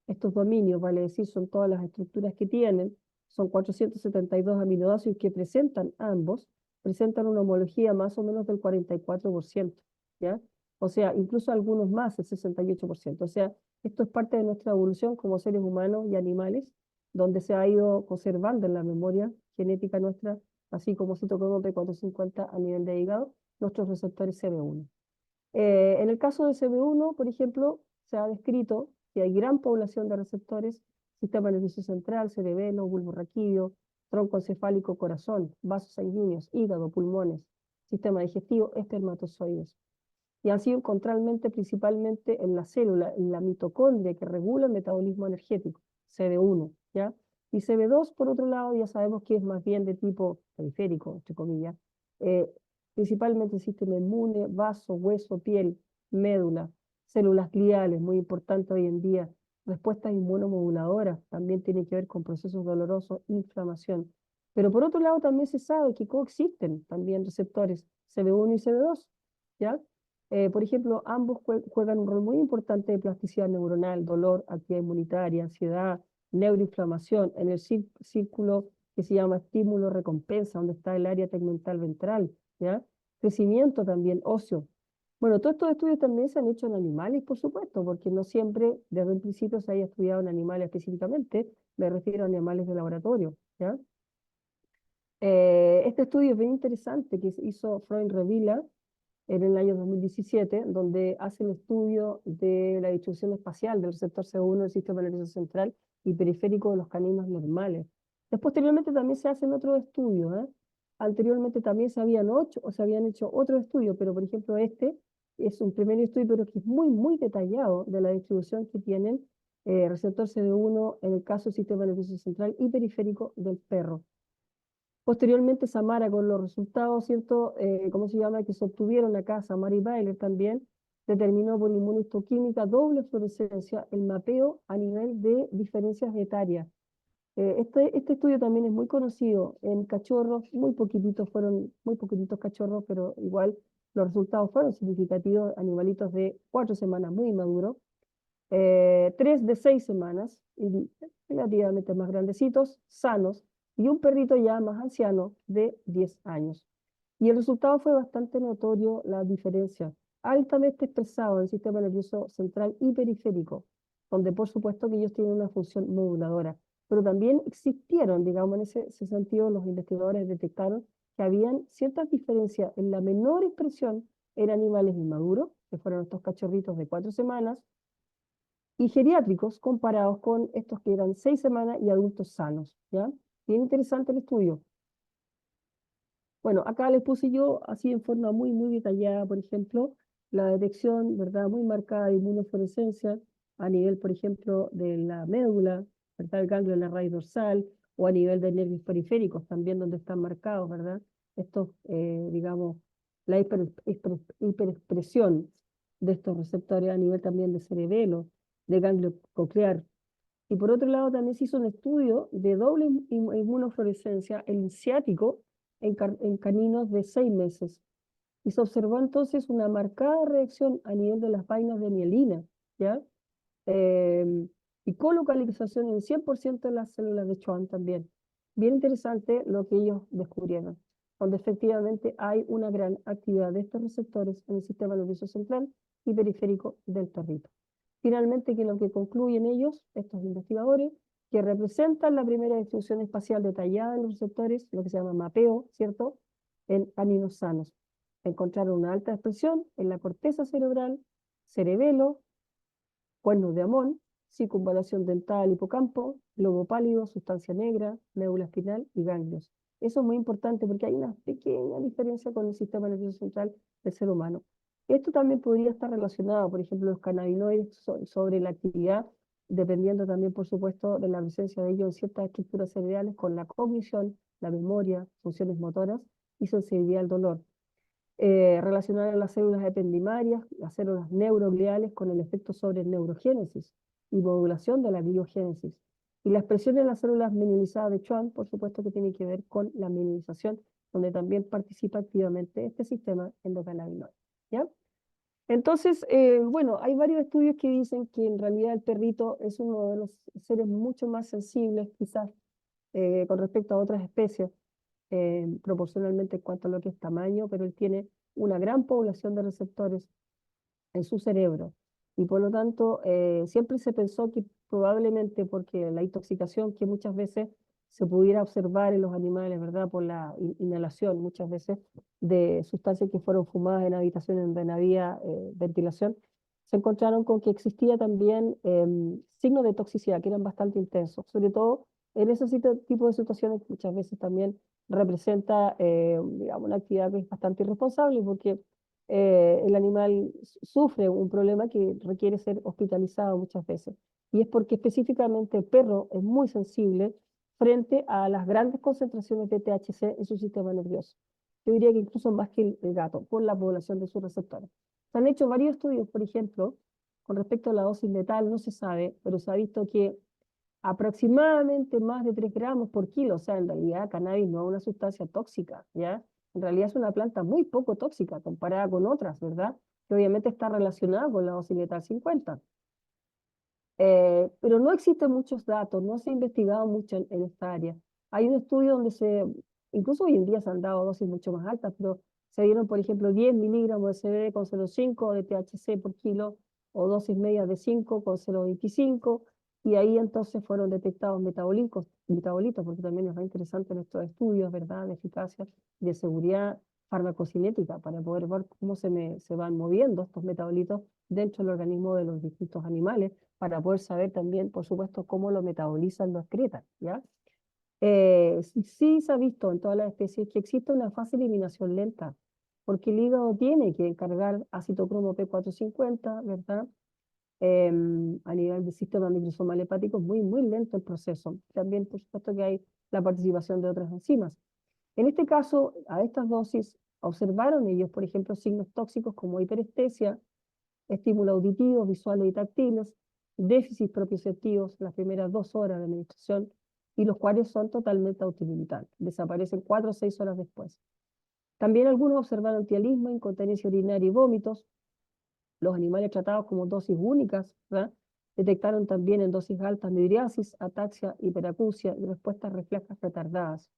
estos dominios, vale decir, son todas las estructuras que tienen, son 472 aminoácidos que presentan ambos, presentan una homología más o menos del 44%, ¿ya? O sea, incluso algunos más, el 68%. O sea, esto es parte de nuestra evolución como seres humanos y animales, donde se ha ido conservando en la memoria genética nuestra, así como citocromo P450 a nivel de hígado, nuestros receptores CB1. En el caso de CB1, por ejemplo, se ha descrito que hay gran población de receptores, sistema nervioso central, cerebelo, bulbo raquídeo, tronco encefálico, corazón, vasos sanguíneos, hígado, pulmones, sistema digestivo, espermatozoides. Y han sido encontralmente principalmente en la célula, en la mitocondria que regula el metabolismo energético, CB1, ¿ya? Y CB2, por otro lado, ya sabemos que es más bien de tipo periférico, entre comillas, principalmente el sistema inmune, vaso, hueso, piel, médula, células gliales, muy importante hoy en día, respuestas inmunomoduladoras, también tiene que ver con procesos dolorosos, inflamación. Pero por otro lado también se sabe que coexisten también receptores CB1 y CB2, ¿ya? Por ejemplo, ambos juegan un rol muy importante de plasticidad neuronal, dolor, actividad inmunitaria, ansiedad, neuroinflamación, en el círculo que se llama estímulo-recompensa, donde está el área tegmental ventral, ¿ya? Crecimiento también óseo. Bueno, todos estos estudios también se han hecho en animales, por supuesto, porque no siempre desde un principio se haya estudiado en animales específicamente, me refiero a animales de laboratorio, ¿ya? Este estudio es bien interesante que hizo Freund Revilla en el año 2017, donde hace el estudio de la distribución espacial del receptor C1 del sistema nervioso central y periférico de los caninos normales. Posteriormente también se hacen otros estudios, ¿eh? Anteriormente también se habían hecho otros estudios, pero por ejemplo este es un primer estudio, pero que es muy, muy detallado de la distribución que tienen receptor CD1 en el caso del sistema nervioso central y periférico del perro. Posteriormente, Samara, con los resultados, ¿cierto? ¿Cómo se llama? Que se obtuvieron acá, Samara y Bailey también, determinó por inmunohistoquímica doble fluorescencia el mapeo a nivel de diferencias etarias. Este estudio también es muy conocido en cachorros, muy poquititos cachorros, pero igual los resultados fueron significativos, animalitos de 4 semanas muy inmaduros, 3 de 6 semanas, y relativamente más grandecitos, sanos, y un perrito ya más anciano de 10 años. Y el resultado fue bastante notorio la diferencia, altamente expresado en el sistema nervioso central y periférico, donde por supuesto que ellos tienen una función moduladora, pero también existieron, digamos, en ese sentido, los investigadores detectaron que habían ciertas diferencias en la menor expresión en animales inmaduros, que fueron estos cachorritos de 4 semanas, y geriátricos comparados con estos que eran 6 semanas y adultos sanos, ¿ya? Bien interesante el estudio. Bueno, acá les puse yo así en forma muy detallada, por ejemplo, la detección, ¿verdad? Muy marcada de inmunofluorescencia a nivel, por ejemplo, de la médula, ¿verdad? El ganglio de la raíz dorsal, o a nivel de nervios periféricos también donde están marcados, ¿verdad? Estos, digamos, la hiperexpresión de estos receptores a nivel también de cerebelo, de ganglio coclear. Y por otro lado, también se hizo un estudio de doble inmunofluorescencia, el ciático, en caninos de 6 meses. Y se observó entonces una marcada reacción a nivel de las vainas de mielina, ¿ya? Y colocalización en 100% de las células de Schwann también. Bien interesante lo que ellos descubrieron, donde efectivamente hay una gran actividad de estos receptores en el sistema nervioso central y periférico del perrito. Finalmente, que lo que concluyen ellos, estos investigadores, que representan la primera distribución espacial detallada de los receptores, lo que se llama mapeo, ¿cierto?, en caninos sanos. Encontraron una alta expresión en la corteza cerebral, cerebelo, cuernos de Amón, circunvalación dental, hipocampo, globo pálido, sustancia negra, médula espinal y ganglios. Eso es muy importante porque hay una pequeña diferencia con el sistema nervioso central del ser humano. Esto también podría estar relacionado, por ejemplo, los cannabinoides sobre la actividad, dependiendo también, por supuesto, de la presencia de ellos en ciertas estructuras cerebrales con la cognición, la memoria, funciones motoras y sensibilidad al dolor. Relacionar a las células ependimarias, las células neurogliales con el efecto sobre neurogénesis y modulación de la biogénesis. Y la expresión en las células mielinizadas de Schwann, por supuesto que tiene que ver con la mielinización, donde también participa activamente este sistema endocannabinoide, ¿ya? Entonces, bueno, hay varios estudios que dicen que en realidad el perrito es uno de los seres mucho más sensibles, quizás, con respecto a otras especies, proporcionalmente en cuanto a lo que es tamaño, pero él tiene una gran población de receptores en su cerebro. Y por lo tanto, siempre se pensó que probablemente porque la intoxicación que muchas veces se pudiera observar en los animales, ¿verdad? Por la inhalación, muchas veces, de sustancias que fueron fumadas en habitaciones donde no había ventilación, se encontraron con que existía también signos de toxicidad que eran bastante intensos, sobre todo en ese tipo de situaciones muchas veces también representa, digamos, una actividad que es bastante irresponsable porque el animal sufre un problema que requiere ser hospitalizado muchas veces. Y es porque específicamente el perro es muy sensible frente a las grandes concentraciones de THC en su sistema nervioso. Yo diría que incluso más que el gato, por la población de sus receptores. Se han hecho varios estudios, por ejemplo, con respecto a la dosis letal, no se sabe, pero se ha visto que aproximadamente más de 3 gramos por kilo, o sea, en realidad cannabis no es una sustancia tóxica, ¿ya? En realidad es una planta muy poco tóxica comparada con otras, ¿verdad? Que obviamente está relacionada con la dosis letal 50. Pero no existen muchos datos, no se ha investigado mucho en esta área. Hay un estudio donde incluso hoy en día se han dado dosis mucho más altas, pero se dieron, por ejemplo, 10 miligramos de CBD con 0,5 de THC por kilo, o dosis medias de 5 con 0,25, y ahí entonces fueron detectados metabolitos, porque también es muy interesante en estos estudios, ¿verdad?, de eficacia, de seguridad farmacocinética, para poder ver cómo se van moviendo estos metabolitos dentro del organismo de los distintos animales, para poder saber también, por supuesto, cómo lo metabolizan, lo excretan, ¿ya? Sí se ha visto en todas las especies que existe una fase de eliminación lenta, porque el hígado tiene que cargar ácido cromo P450, ¿verdad? A nivel del sistema microsomal hepático es muy lento el proceso. También, por supuesto, que hay la participación de otras enzimas. En este caso, a estas dosis, observaron ellos, por ejemplo, signos tóxicos como hiperestesia, estímulos auditivos, visuales y táctiles, déficits propioceptivos las primeras 2 horas de administración, y los cuales son totalmente autolimitantes, desaparecen 4 o 6 horas después. También algunos observaron tialismo, incontinencia urinaria y vómitos. Los animales tratados como dosis únicas, ¿verdad?, detectaron también en dosis altas midriasis, ataxia, hiperacusia y respuestas reflejas retardadas,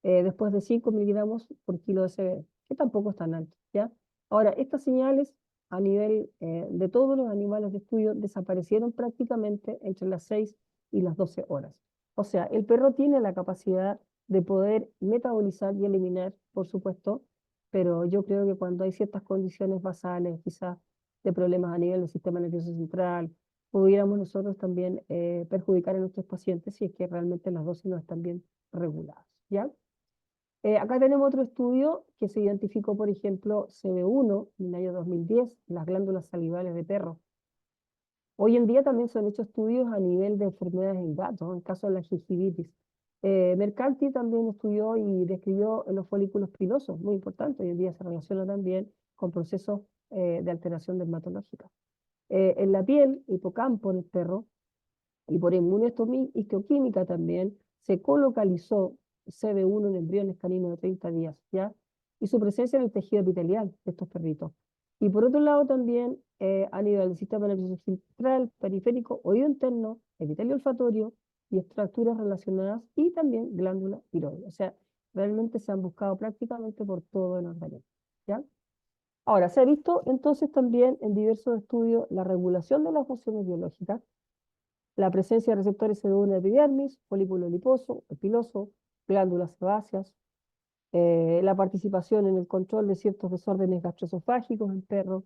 después de 5 miligramos por kilo de CBD, que tampoco es tan alto, ¿ya? Ahora, estas señales a nivel de todos los animales de estudio desaparecieron prácticamente entre las 6 y las 12 horas. O sea, el perro tiene la capacidad de poder metabolizar y eliminar, por supuesto, pero yo creo que cuando hay ciertas condiciones basales, quizás de problemas a nivel del sistema nervioso central, pudiéramos nosotros también perjudicar a nuestros pacientes si es que realmente las dosis no están bien reguladas, ¿ya? Acá tenemos otro estudio que se identificó, por ejemplo, CB1 en el año 2010, las glándulas salivales de perros. Hoy en día también se han hecho estudios a nivel de enfermedades en gatos, en el caso de la gingivitis. Mercalli también estudió y describió los folículos pilosos, muy importante, hoy en día se relaciona también con procesos de alteración dermatológica. En la piel, hipocampo en el perro, y por inmunohistoquímica también, se colocalizó CB1 en embriones caninos de 30 días, ¿ya? Y su presencia en el tejido epitelial de estos perritos. Y por otro lado también, a nivel del sistema nervioso central, periférico, oído interno, epitelio olfatorio y estructuras relacionadas y también glándula tiroides. O sea, realmente se han buscado prácticamente por todo el organismo, ¿ya? Ahora, se ha visto entonces también en diversos estudios la regulación de las funciones biológicas, la presencia de receptores CB1 en la epidermis, folículo liposo, piloso, glándulas sebáceas, la participación en el control de ciertos desórdenes gastroesofágicos en perros,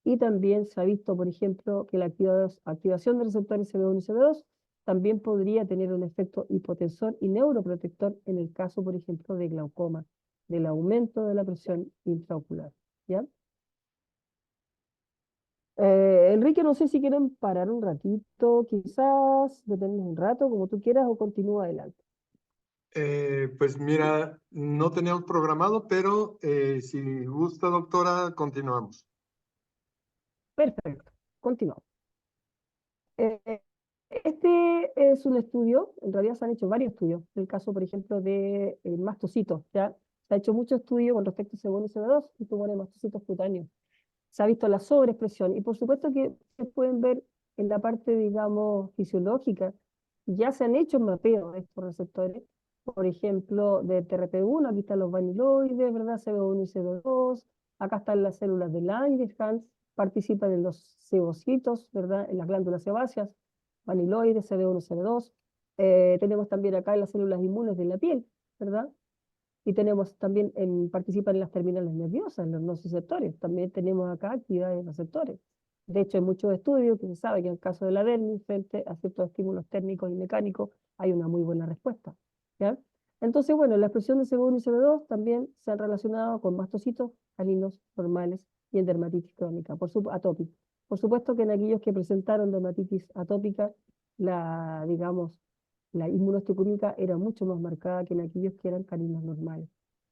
y también se ha visto, por ejemplo, que la activación de receptores CB1 y CB2 también podría tener un efecto hipotensor y neuroprotector en el caso, por ejemplo, de glaucoma, del aumento de la presión intraocular, ¿ya? Enrique, no sé si quieren parar un ratito, quizás detenernos un rato, como tú quieras, o continúa adelante. Pues mira, no teníamos programado, pero si gusta, doctora, continuamos. Perfecto, continuamos. Este es un estudio, en realidad se han hecho varios estudios, en el caso, por ejemplo, de mastocitos, ¿ya? Se ha hecho mucho estudio con respecto a CB1 y CB2 y tumores mastocitos cutáneos. Se ha visto la sobreexpresión y por supuesto que se pueden ver en la parte, digamos, fisiológica. Ya se han hecho mapeos de estos receptores, por ejemplo, de TRP1, aquí están los vaniloides, ¿verdad? CB1 y CB2, acá están las células de Langerhans, participan en los sebocitos, ¿verdad? En las glándulas sebáceas, vaniloides, CB1, CB2. Tenemos también acá las células inmunes de la piel, ¿verdad? Y tenemos también, participan en las terminales nerviosas, en los nociceptores. También tenemos acá actividades de receptores. De hecho, hay muchos estudios que se sabe que en el caso de la dermis, frente a ciertos estímulos térmicos y mecánicos, hay una muy buena respuesta, ¿ya? Entonces, bueno, la expresión de CB1 y CB2 también se han relacionado con mastocitos caninos normales y en dermatitis crónica, atópica. Por supuesto que en aquellos que presentaron dermatitis atópica, digamos, la inmunohistoquímica era mucho más marcada que en aquellos que eran caninos normales.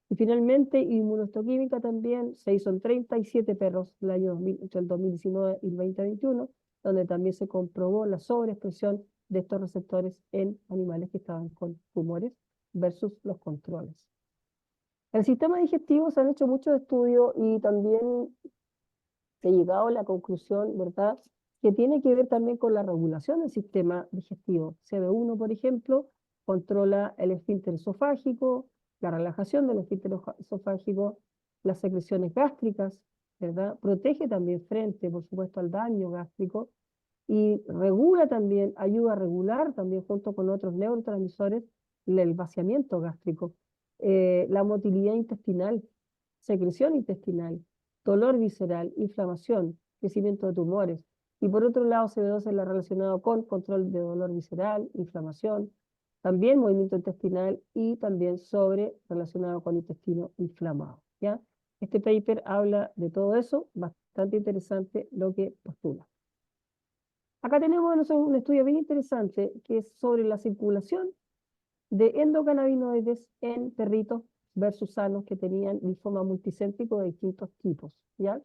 Y finalmente, inmunohistoquímica también se hizo en 37 perros entre el 2019 y el 2021, donde también se comprobó la sobreexpresión de estos receptores en animales que estaban con tumores versus los controles. En el sistema digestivo se han hecho muchos estudios y también se ha llegado a la conclusión, ¿verdad?, que tiene que ver también con la regulación del sistema digestivo. CB1, por ejemplo, controla el esfínter esofágico, la relajación del esfínter esofágico, las secreciones gástricas, ¿verdad? Protege también frente, por supuesto, al daño gástrico y regula también, ayuda a regular también junto con otros neurotransmisores el vaciamiento gástrico, la motilidad intestinal, secreción intestinal, dolor visceral, inflamación, crecimiento de tumores. Y por otro lado, CB2 es la relacionado con control de dolor visceral, inflamación, también movimiento intestinal y también relacionado con intestino inflamado, ¿ya? Este paper habla de todo eso, bastante interesante lo que postula. Acá tenemos un estudio bien interesante que es sobre la circulación de endocannabinoides en perritos versus sanos que tenían linfoma multicéntrico de distintos tipos, ¿ya?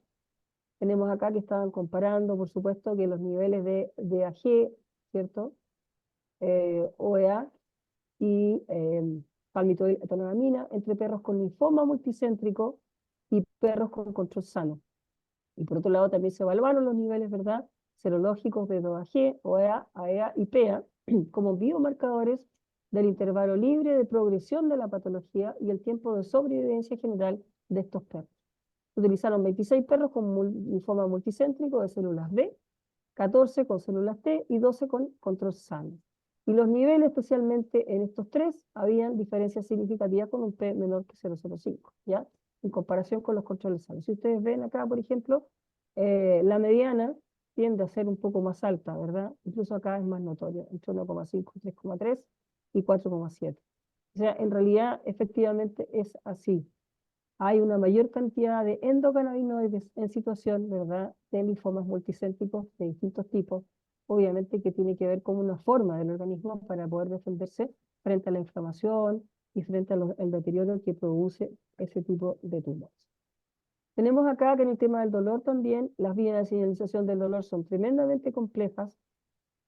Tenemos acá que estaban comparando, por supuesto, que los niveles de DAG, ¿cierto? OEA y palmitoiletonamina entre perros con linfoma multicéntrico y perros con control sano. Y por otro lado también se evaluaron los niveles, ¿verdad?, serológicos de DAG, OEA, AEA y PEA como biomarcadores del intervalo libre de progresión de la patología y el tiempo de sobrevivencia general de estos perros. Utilizaron 26 perros con linfoma multicéntrico de células B, 14 con células T y 12 con control sano. Y los niveles, especialmente en estos tres, habían diferencias significativas con un P menor que 0,05, ¿ya? En comparación con los controles sanos. Si ustedes ven acá, por ejemplo, la mediana tiende a ser un poco más alta, ¿verdad? Incluso acá es más notoria, entre 1,5, 3,3 y 4,7. O sea, en realidad, efectivamente es así. Hay una mayor cantidad de endocannabinoides en situación, ¿verdad?, de linfomas multicéntricos de distintos tipos, obviamente que tiene que ver con una forma del organismo para poder defenderse frente a la inflamación y frente al deterioro que produce ese tipo de tumores. Tenemos acá que en el tema del dolor también, las vías de señalización del dolor son tremendamente complejas.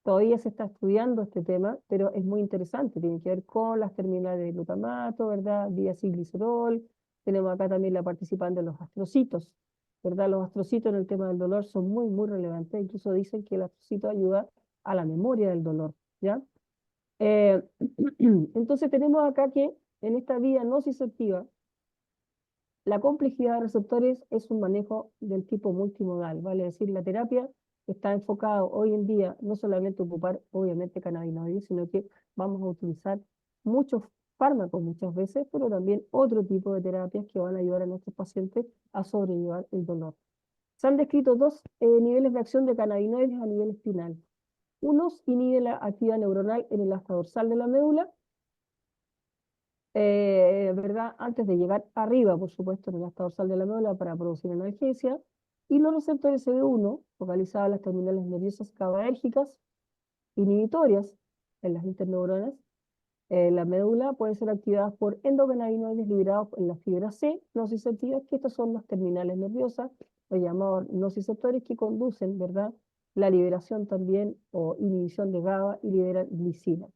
Todavía se está estudiando este tema, pero es muy interesante. Tiene que ver con las terminales de glutamato, ¿verdad? Diacilglicerol. Tenemos acá también la participación de los astrocitos, ¿verdad? Los astrocitos en el tema del dolor son muy, muy relevantes. Incluso dicen que el astrocito ayuda a la memoria del dolor, ¿ya? Entonces tenemos acá que en esta vía nociceptiva, la complejidad de receptores es un manejo del tipo multimodal, ¿vale? Es decir, la terapia está enfocada hoy en día no solamente a ocupar, obviamente, cannabinoides, sino que vamos a utilizar muchos fármacos muchas veces, pero también otro tipo de terapias que van a ayudar a nuestros pacientes a sobrellevar el dolor. Se han descrito dos niveles de acción de cannabinoides a nivel espinal. Unos inhiben la actividad neuronal en el asta dorsal de la médula, ¿verdad? Antes de llegar arriba, por supuesto, en el asta dorsal de la médula para producir analgesia, y los receptores CB1, focalizados en las terminales nerviosas GABAérgicas, inhibitorias en las interneuronas, la médula pueden ser activadas por endocannabinoides liberados en la fibra C, nociceptivas, que estas son las terminales nerviosas, los llamados nociceptores que conducen, ¿verdad?, la liberación también o inhibición de GABA y liberan glicina.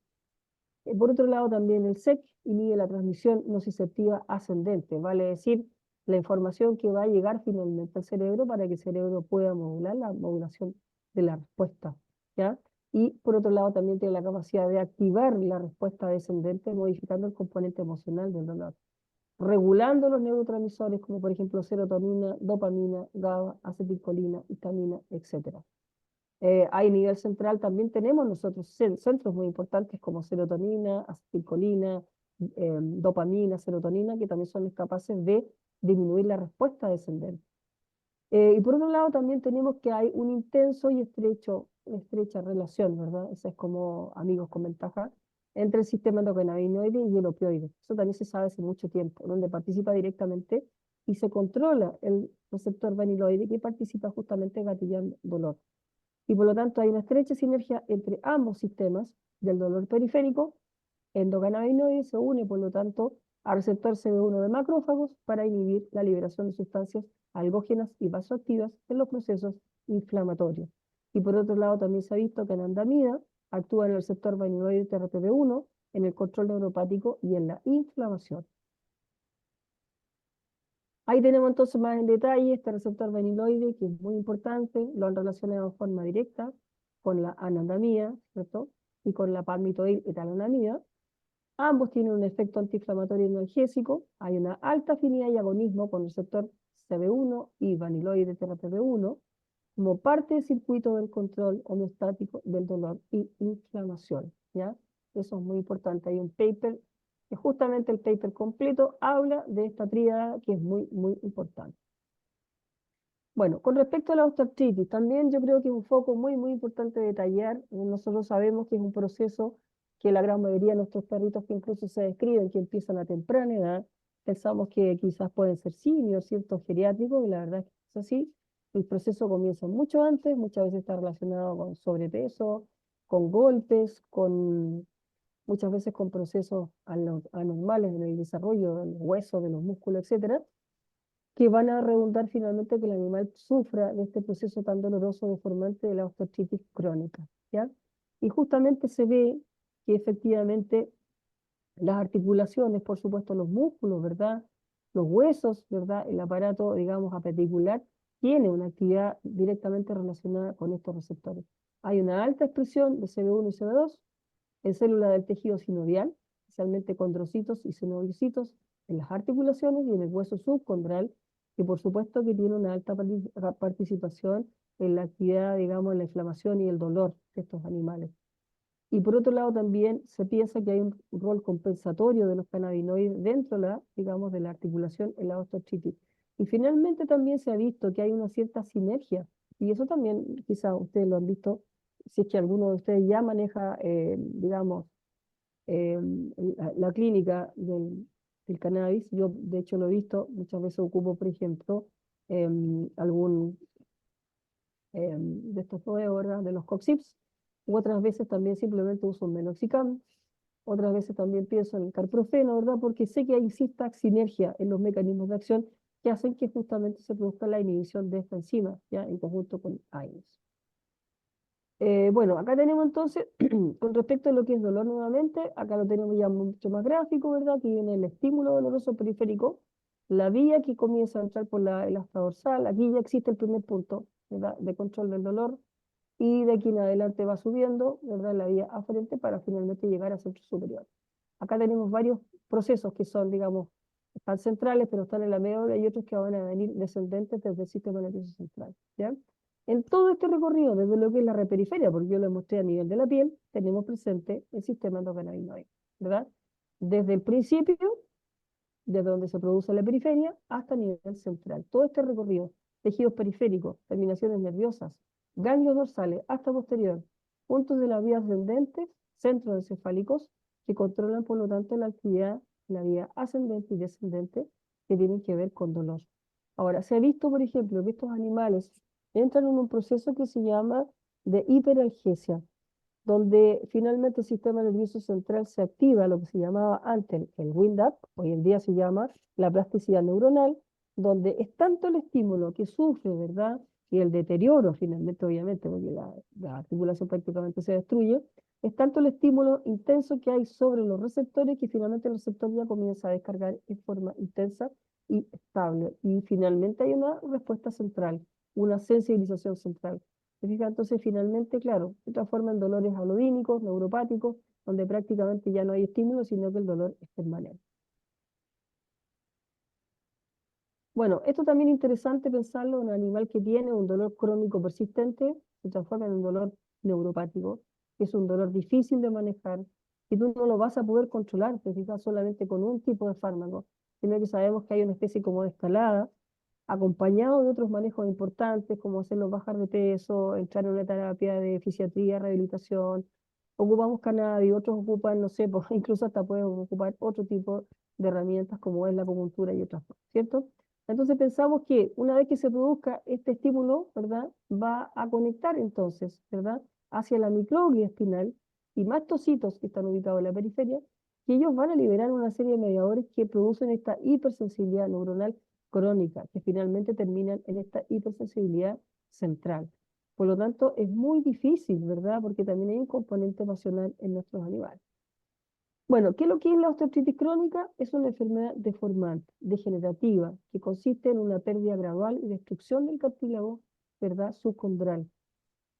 Por otro lado, también el SEC inhibe la transmisión nociceptiva ascendente, vale decir, la información que va a llegar finalmente al cerebro para que el cerebro pueda modular la modulación de la respuesta, ¿ya? Y por otro lado, también tiene la capacidad de activar la respuesta descendente, modificando el componente emocional del dolor, regulando los neurotransmisores como por ejemplo serotonina, dopamina, GABA, acetilcolina, histamina, etc. A nivel central también tenemos nosotros centros muy importantes como serotonina, acetilcolina, dopamina, serotonina, que también son capaces de disminuir la respuesta descendente. Y por otro lado también tenemos que hay un intenso y estrecha relación, ¿verdad? Esa es como amigos con ventaja, entre el sistema endocannabinoide y el opioide. Eso también se sabe hace mucho tiempo, donde participa directamente y se controla el receptor vaniloide que participa justamente gatillando dolor. Y por lo tanto hay una estrecha sinergia entre ambos sistemas del dolor periférico. Endocannabinoide se une, por lo tanto, al receptor CB1 de macrófagos para inhibir la liberación de sustancias algógenas y vasoactivas en los procesos inflamatorios. Y por otro lado, también se ha visto que anandamida actúa en el receptor vaniloide TRPV1, en el control neuropático y en la inflamación. Ahí tenemos entonces más en detalle este receptor vaniloide, que es muy importante, lo han relacionado de forma directa con la anandamida, ¿cierto? Y con la palmitoil etalonamida. Ambos tienen un efecto antiinflamatorio y analgésico. Hay una alta afinidad y agonismo con el receptor CB1 y vaniloide TRPV1 como parte del circuito del control homeostático del dolor y inflamación, ¿ya? Eso es muy importante. Hay un paper que justamente el paper completo habla de esta tríada que es muy, muy importante. Bueno, con respecto a la osteoartritis, también yo creo que es un foco muy, muy importante detallar. Nosotros sabemos que es un proceso que la gran mayoría de nuestros perritos que incluso se describen, que empiezan a temprana edad, pensamos que quizás pueden ser seniors, ciertos geriátricos, y la verdad es que es así. El proceso comienza mucho antes, muchas veces está relacionado con sobrepeso, con golpes, muchas veces con procesos anormales en el desarrollo de los huesos, de los músculos, etcétera, que van a redundar finalmente que el animal sufra de este proceso tan doloroso deformante de la osteoartritis crónica, ¿ya? Y justamente se ve que efectivamente las articulaciones, por supuesto los músculos, ¿verdad? Los huesos, ¿verdad? El aparato, digamos, apeticular, tiene una actividad directamente relacionada con estos receptores. Hay una alta expresión de CB1 y CB2 en células del tejido sinovial, especialmente condrocitos y senoviocitos, en las articulaciones y en el hueso subcondral, que por supuesto que tiene una alta participación en la actividad, digamos, en la inflamación y el dolor de estos animales. Y por otro lado también se piensa que hay un rol compensatorio de los cannabinoides dentro, digamos, de la articulación en la osteoartritis. Y finalmente también se ha visto que hay una cierta sinergia, y eso también quizás ustedes lo han visto, si es que alguno de ustedes ya maneja, digamos, eh, la clínica del cannabis. Yo de hecho lo he visto, muchas veces ocupo, por ejemplo, algún de estos nuevos, ¿verdad? De los COXIPs, u otras veces también simplemente uso un menoxicam, otras veces también pienso en el carprofeno, ¿verdad? Porque sé que hay cierta sinergia en los mecanismos de acción que hacen que justamente se produzca la inhibición de esta enzima, ¿ya? En conjunto con AINES. Bueno, acá tenemos entonces, con respecto a lo que es dolor nuevamente, acá lo tenemos ya mucho más gráfico, ¿verdad? Aquí viene el estímulo doloroso periférico, la vía que comienza a entrar por el asta dorsal, aquí ya existe el primer punto, ¿verdad? De control del dolor, y de aquí en adelante va subiendo, ¿verdad? La vía aferente para finalmente llegar al centro superior. Acá tenemos varios procesos que son, digamos, están centrales, pero están en la médula, y otros que van a venir descendentes desde el sistema nervioso central, ¿ya? En todo este recorrido, desde lo que es la reperiferia, porque yo lo mostré a nivel de la piel, tenemos presente el sistema endocannabinoide, ¿verdad? Desde el principio, desde donde se produce la periferia, hasta el nivel central. Todo este recorrido, tejidos periféricos, terminaciones nerviosas, ganglios dorsales, hasta posterior, puntos de la vía ascendente, centros encefálicos, que controlan, por lo tanto, la actividad, la vía ascendente y descendente, que tienen que ver con dolor. Ahora, se ha visto, por ejemplo, que estos animales entran en un proceso que se llama de hiperalgesia, donde finalmente el sistema nervioso central se activa, lo que se llamaba antes el wind-up, hoy en día se llama la plasticidad neuronal, donde es tanto el estímulo que sufre, ¿verdad? Y el deterioro, finalmente, obviamente, porque la articulación prácticamente se destruye, es tanto el estímulo intenso que hay sobre los receptores que finalmente el receptor ya comienza a descargar en forma intensa y estable. Y finalmente hay una respuesta central, una sensibilización central. ¿Se fija? Entonces, finalmente, claro, se transforma en dolores alodínicos, neuropáticos, donde prácticamente ya no hay estímulo, sino que el dolor es permanente. Bueno, esto también es interesante pensarlo en un animal que tiene un dolor crónico persistente, se transforma en un dolor neuropático, que es un dolor difícil de manejar, y tú no lo vas a poder controlar, te fijas, solamente con un tipo de fármaco, sino que sabemos que hay una especie como de escalada, acompañado de otros manejos importantes, como hacerlos bajar de peso, entrar en una terapia de fisiatría, rehabilitación. Ocupamos cannabis, otros ocupan, no sé, pues, incluso hasta pueden ocupar otro tipo de herramientas como es la acupuntura y otras, ¿cierto? Entonces pensamos que una vez que se produzca este estímulo, ¿verdad? Va a conectar entonces, ¿verdad? Hacia la microglia espinal y mastocitos que están ubicados en la periferia, y ellos van a liberar una serie de mediadores que producen esta hipersensibilidad neuronal crónica, que finalmente terminan en esta hipersensibilidad central. Por lo tanto, es muy difícil, ¿verdad? Porque también hay un componente emocional en nuestros animales. Bueno, ¿qué es lo que es la osteoartritis crónica? Es una enfermedad deformante, degenerativa, que consiste en una pérdida gradual y destrucción del cartílago, ¿verdad? Subcondral.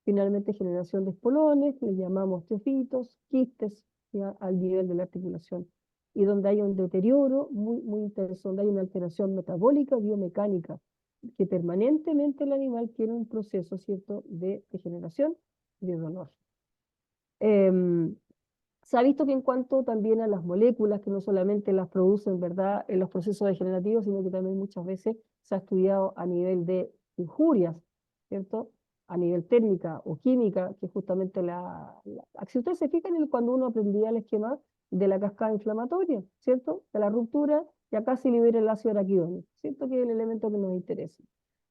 Finalmente, generación de espolones, le llamamos osteofitos, quistes, ¿ya? Al nivel de la articulación. Y donde hay un deterioro muy, muy intenso, donde hay una alteración metabólica, biomecánica, que permanentemente el animal tiene un proceso, ¿cierto?, de degeneración y de dolor. Se ha visto que en cuanto también a las moléculas, que no solamente las producen, ¿verdad?, en los procesos degenerativos, sino que también muchas veces se ha estudiado a nivel de injurias, ¿cierto?, a nivel técnica o química, que justamente si ustedes se fijan en cuando uno aprendía el esquema de la cascada inflamatoria, ¿cierto?, de la ruptura, y acá se libera el ácido araquidónico, ¿cierto?, que es el elemento que nos interesa.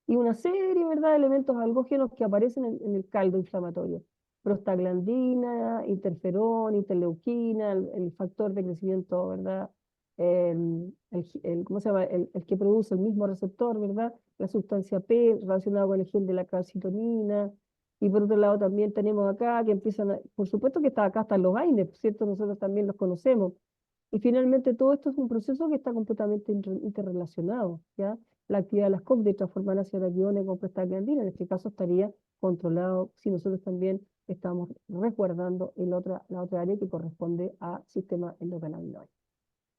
Y una serie, ¿verdad?, de elementos algógenos que aparecen en el caldo inflamatorio. Prostaglandina, interferón, interleuquina, el factor de crecimiento, ¿verdad? ¿Cómo se llama? El que produce el mismo receptor, ¿verdad? La sustancia P relacionada con el gen de la calcitonina. Y por otro lado también tenemos acá que por supuesto que acá están los AINES, ¿cierto? Nosotros también los conocemos. Y finalmente todo esto es un proceso que está completamente interrelacionado, ¿ya? La actividad de las COP de transformar ácido araquidónico con prostaglandina, en este caso estaría controlado si nosotros también estamos resguardando la otra área que corresponde al sistema endocannabinoide.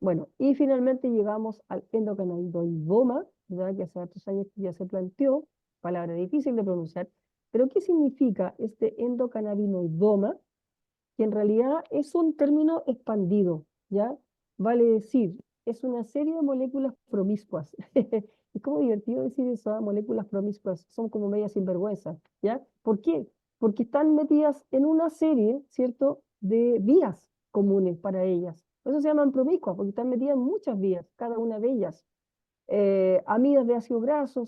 Bueno, y finalmente llegamos al endocannabinoidoma, ¿verdad? Que hace hartos años ya se planteó, palabra difícil de pronunciar, pero ¿qué significa este endocannabinoidoma? Que en realidad es un término expandido, ¿ya? Vale decir, es una serie de moléculas promiscuas. Es como divertido decir eso, ¿ah? Moléculas promiscuas, son como medias sinvergüenza, ¿ya? ¿Por qué? Porque están metidas en una serie, ¿cierto?, de vías comunes para ellas. Por eso se llaman promiscuas, porque están metidas en muchas vías, cada una de ellas. Amidas de ácido graso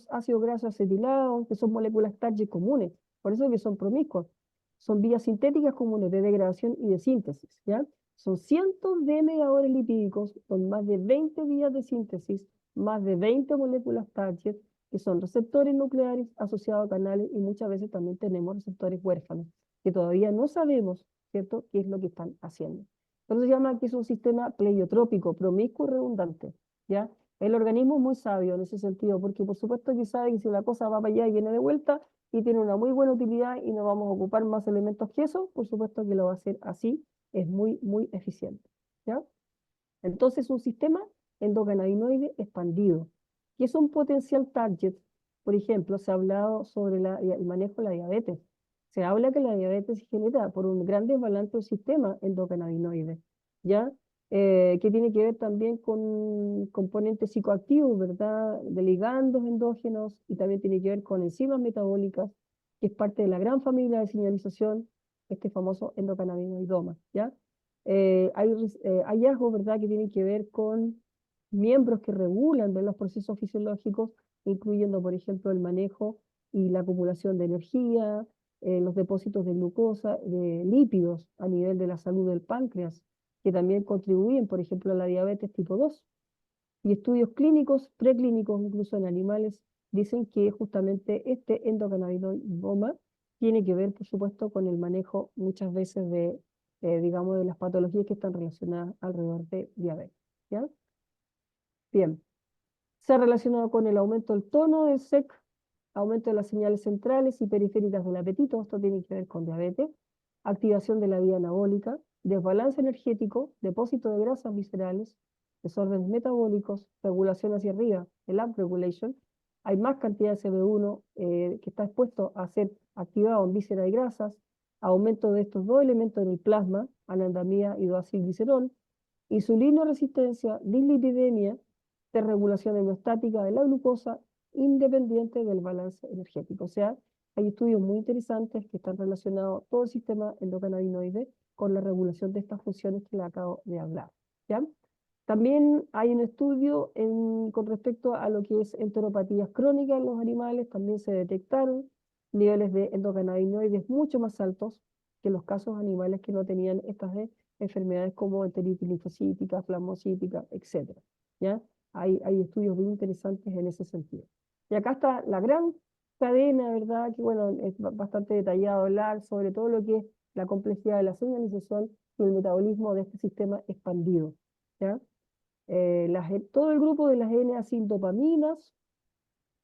acetilado, que son moléculas target comunes, por eso que son promiscuas. Son vías sintéticas comunes de degradación y de síntesis, ¿ya? Son cientos de mediadores lipídicos con más de 20 vías de síntesis, más de 20 moléculas target, que son receptores nucleares asociados a canales y muchas veces también tenemos receptores huérfanos, que todavía no sabemos, ¿cierto?, qué es lo que están haciendo. Por eso se llama que es un sistema pleiotrópico, promiscuo y redundante, ¿ya? El organismo es muy sabio en ese sentido, porque por supuesto que sabe que si la cosa va para allá y viene de vuelta y tiene una muy buena utilidad y no vamos a ocupar más elementos que eso, por supuesto que lo va a hacer así, es muy, muy eficiente, ¿ya? Entonces, un sistema endocannabinoide expandido, que es un potencial target. Por ejemplo, se ha hablado sobre el manejo de la diabetes. Se habla que la diabetes se genera por un gran desbalance del sistema endocannabinoide, ¿ya? Que tiene que ver también con componentes psicoactivos, ¿verdad? De ligandos endógenos y también tiene que ver con enzimas metabólicas, que es parte de la gran familia de señalización, este famoso endocannabinoidoma, ¿ya? Hay hallazgos, ¿verdad?, que tienen que ver con miembros que regulan los procesos fisiológicos, incluyendo, por ejemplo, el manejo y la acumulación de energía, los depósitos de glucosa, de lípidos a nivel de la salud del páncreas, que también contribuyen, por ejemplo, a la diabetes tipo 2. Y estudios clínicos, preclínicos, incluso en animales, dicen que justamente este endocannabinoidoma tiene que ver, por supuesto, con el manejo muchas veces de, digamos, de las patologías que están relacionadas alrededor de diabetes, ¿ya? Bien, se ha relacionado con el aumento del tono del SEC, aumento de las señales centrales y periféricas del apetito, esto tiene que ver con diabetes, activación de la vía anabólica, desbalance energético, depósito de grasas viscerales, desórdenes metabólicos, regulación hacia arriba, el upregulation. Hay más cantidad de CB1 que está expuesto a ser activado en vísceras y grasas, aumento de estos dos elementos en el plasma, anandamida y doacilglicerol, insulinoresistencia, dislipidemia, desregulación homeostática de la glucosa independiente del balance energético. O sea, hay estudios muy interesantes que están relacionados todo el sistema endocannabinoide con la regulación de estas funciones que le acabo de hablar, ¿ya? También hay un estudio con respecto a lo que es enteropatías crónicas en los animales, también se detectaron niveles de endocannabinoides mucho más altos que en los casos animales que no tenían estas enfermedades como enteritis linfocítica, plasmocítica, etc. ¿Ya? Hay estudios muy interesantes en ese sentido. Y acá está la gran cadena, ¿verdad? Que bueno, es bastante detallado hablar sobre todo lo que es la complejidad de la señalización y el metabolismo de este sistema expandido, ¿ya? Todo el grupo de las N-acildopaminas,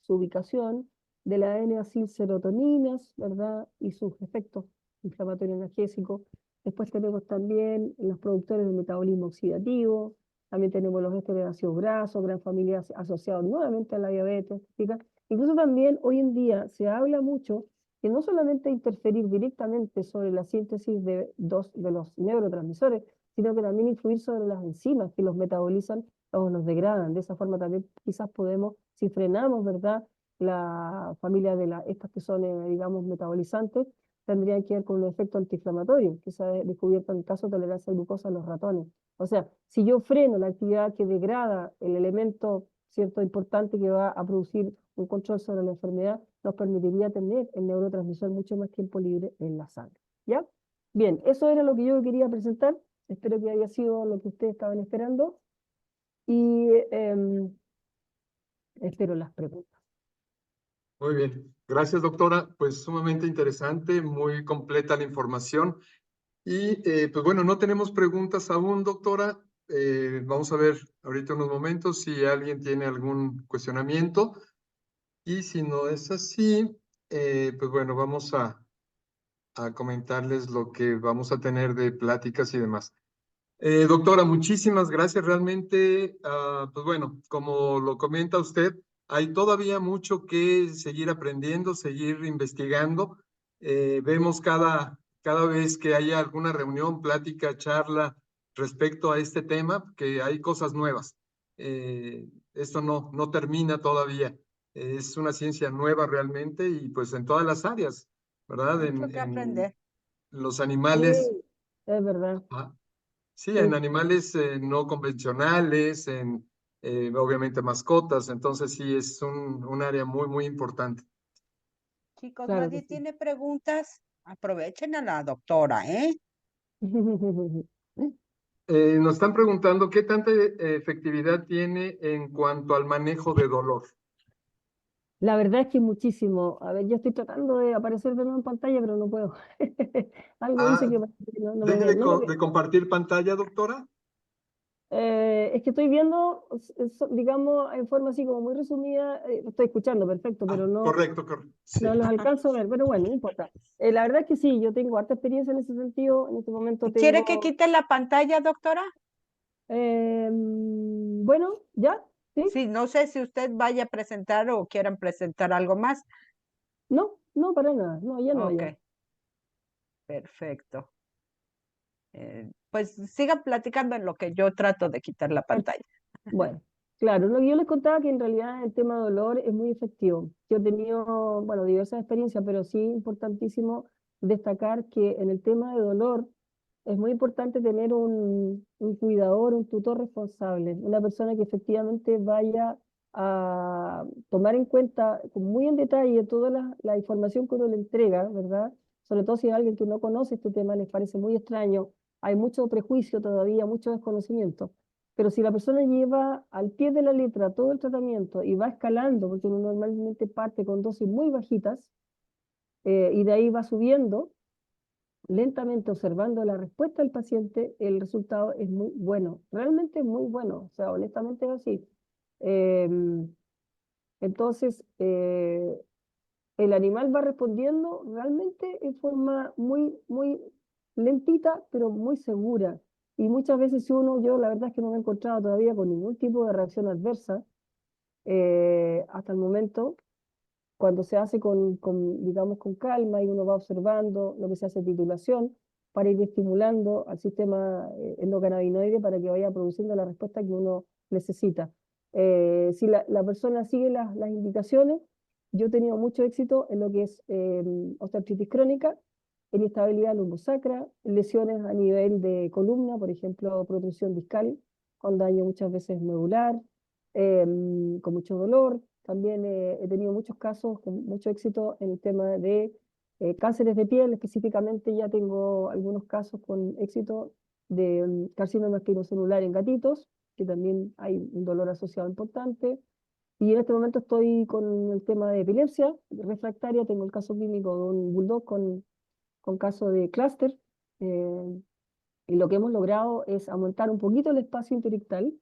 su ubicación, de las N-acilserotoninas, ¿verdad? Y sus efectos inflamatorios analgésicos. Después tenemos también los productores del metabolismo oxidativo, también tenemos los ésteres de ácidos grasos, gran familia asociados nuevamente a la diabetes, ¿sí? Incluso también hoy en día se habla mucho que no solamente interferir directamente sobre la síntesis de los neurotransmisores, sino que también influir sobre las enzimas que los metabolizan o los degradan. De esa forma también quizás podemos, si frenamos, ¿verdad?, la familia de estas que son, digamos, metabolizantes, tendrían que ver con un efecto antiinflamatorio que se ha descubierto en el caso de tolerancia a glucosa en los ratones. O sea, si yo freno la actividad que degrada el elemento, cierto, importante que va a producir un control sobre la enfermedad, nos permitiría tener el neurotransmisor mucho más tiempo libre en la sangre, ¿ya? Bien, eso era lo que yo quería presentar. Espero que haya sido lo que ustedes estaban esperando y espero las preguntas. Muy bien. Gracias, doctora. Pues sumamente interesante, muy completa la información. Y pues bueno, no tenemos preguntas aún, doctora. Vamos a ver ahorita unos momentos si alguien tiene algún cuestionamiento. Y si no es así, pues bueno, vamos a comentarles lo que vamos a tener de pláticas y demás. Doctora, muchísimas gracias. Realmente, pues bueno, como lo comenta usted, hay todavía mucho que seguir aprendiendo, seguir investigando. Vemos cada vez que haya alguna reunión, plática, charla respecto a este tema, que hay cosas nuevas. Esto no termina todavía. Es una ciencia nueva realmente y pues en todas las áreas, ¿verdad? Mucho que En aprender. los Sí, animales. es verdad. ah, Sí, en Sí, animales no convencionales, en obviamente mascotas, entonces sí es un área muy importante. Chicos, claro que nadie sí. tiene preguntas. Aprovechen a la doctora, ¿eh? Nos están preguntando qué tanta efectividad tiene en cuanto al manejo de dolor. La verdad es que muchísimo. A ver, yo estoy tratando de aparecer de nuevo en pantalla, pero no puedo. Algo dice Ah, que parece que no me deje ve. No me ve. de compartir pantalla, doctora. Es que estoy viendo, digamos, en forma así como muy resumida, estoy escuchando perfecto, pero Correcto, sí. no los alcanzo a ver, pero bueno, no importa. La verdad es que sí, yo tengo harta experiencia en ese sentido. En este momento ¿Quiere que tengo, quite la pantalla, doctora? bueno, ya, sí, Sí, no sé si usted vaya a presentar o quieran presentar algo más. no, no, para nada, no, ya no, ya. Ok, perfecto. Pues sigan platicando en lo que yo trato de quitar la pantalla. Bueno, claro, lo que yo les contaba que en realidad el tema de dolor es muy efectivo. Yo he tenido, bueno, diversas experiencias, pero sí importantísimo destacar que en el tema de dolor es muy importante tener un cuidador, un tutor responsable, una persona que efectivamente vaya a tomar en cuenta muy en detalle toda la información que uno le entrega, ¿verdad? Sobre todo si es alguien que no conoce este tema, les parece muy extraño, hay mucho prejuicio todavía, mucho desconocimiento. Pero si la persona lleva al pie de la letra todo el tratamiento y va escalando, porque uno normalmente parte con dosis muy bajitas, y de ahí va subiendo, lentamente observando la respuesta del paciente, el resultado es muy bueno, realmente es muy bueno, o sea, honestamente es así. Eh, entonces, el animal va respondiendo realmente en forma muy lentita, pero muy segura. Y muchas veces yo la verdad es que no me he encontrado todavía con ningún tipo de reacción adversa hasta el momento, cuando se hace digamos, con calma y uno va observando lo que se hace titulación para ir estimulando al sistema endocannabinoide para que vaya produciendo la respuesta que uno necesita. Si la persona sigue las indicaciones, yo he tenido mucho éxito en lo que es osteoartritis crónica, inestabilidad lumbosacra, lesiones a nivel de columna, por ejemplo, protrusión discal, con daño muchas veces medular, con mucho dolor. También he tenido muchos casos con mucho éxito en el tema de cánceres de piel, específicamente ya tengo algunos casos con éxito de carcinoma espinocelular en gatitos, que también hay un dolor asociado importante. Y en este momento estoy con el tema de epilepsia refractaria, tengo el caso clínico de un bulldog con caso de clúster. eh, y lo que hemos logrado es aumentar un poquito el espacio interictal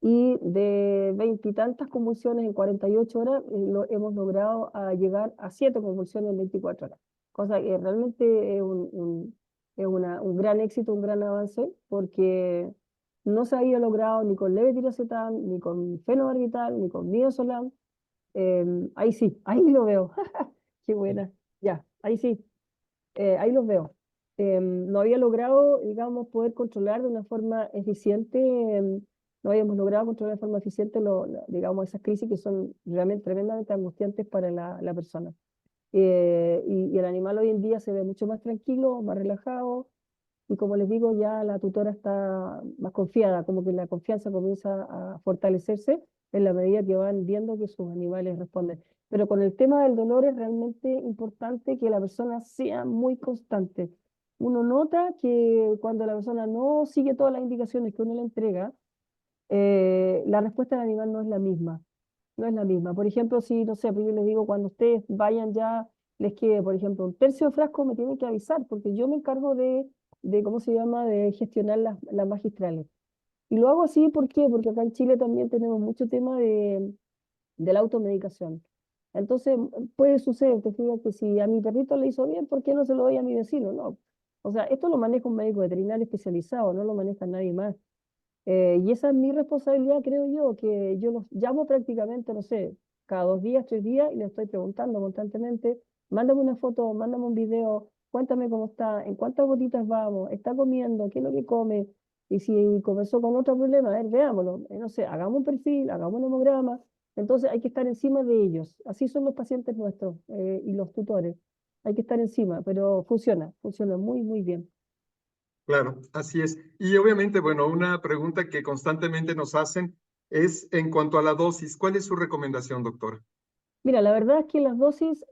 y de veintitantas convulsiones en 48 horas hemos logrado llegar a 7 convulsiones en 24 horas. Cosa que realmente es un gran éxito, un gran avance, porque no se había logrado ni con levetiracetam, ni con fenobarbital, ni con midazolam. Ahí sí, ahí lo veo. Qué buena. Ya, ahí sí, ahí los veo. No había logrado, digamos, poder controlar de una forma eficiente, no habíamos logrado controlar de forma eficiente, digamos, esas crisis que son realmente tremendamente angustiantes para la persona. Y el animal hoy en día se ve mucho más tranquilo, más relajado, y como les digo, ya la tutora está más confiada, como que la confianza comienza a fortalecerse en la medida que van viendo que sus animales responden. Pero con el tema del dolor es realmente importante que la persona sea muy constante. Uno nota que cuando la persona no sigue todas las indicaciones que uno le entrega, la respuesta del animal no es la misma. No es la misma. Por ejemplo, si, no sé, pues yo les digo, cuando ustedes vayan ya, les quede, por ejemplo, un tercio de frasco, me tienen que avisar, porque yo me encargo ¿cómo se llama?, de gestionar las magistrales. Y lo hago así, ¿por qué? Porque acá en Chile también tenemos mucho tema de la automedicación. Entonces, puede suceder, te fijas que si a mi perrito le hizo bien, ¿por qué no se lo doy a mi vecino? No, O sea, esto lo maneja un médico veterinario especializado, no lo maneja nadie más. Y esa es mi responsabilidad, creo yo, que yo los llamo prácticamente, no sé, cada 2 días, 3 días, y les estoy preguntando constantemente, mándame una foto, mándame un video, cuéntame cómo está, en cuántas gotitas vamos, está comiendo, qué es lo que come, y si comenzó con otro problema, a ver, veámoslo, no sé, hagamos un perfil, hagamos un hemograma. Entonces hay que estar encima de ellos. Así son los pacientes nuestros y los tutores. Hay que estar encima, pero funciona muy, muy bien. Claro, así es. Y obviamente, bueno, una pregunta que constantemente nos hacen es en cuanto a la dosis. ¿Cuál es su recomendación, doctora? Mira, la verdad es que las dosis,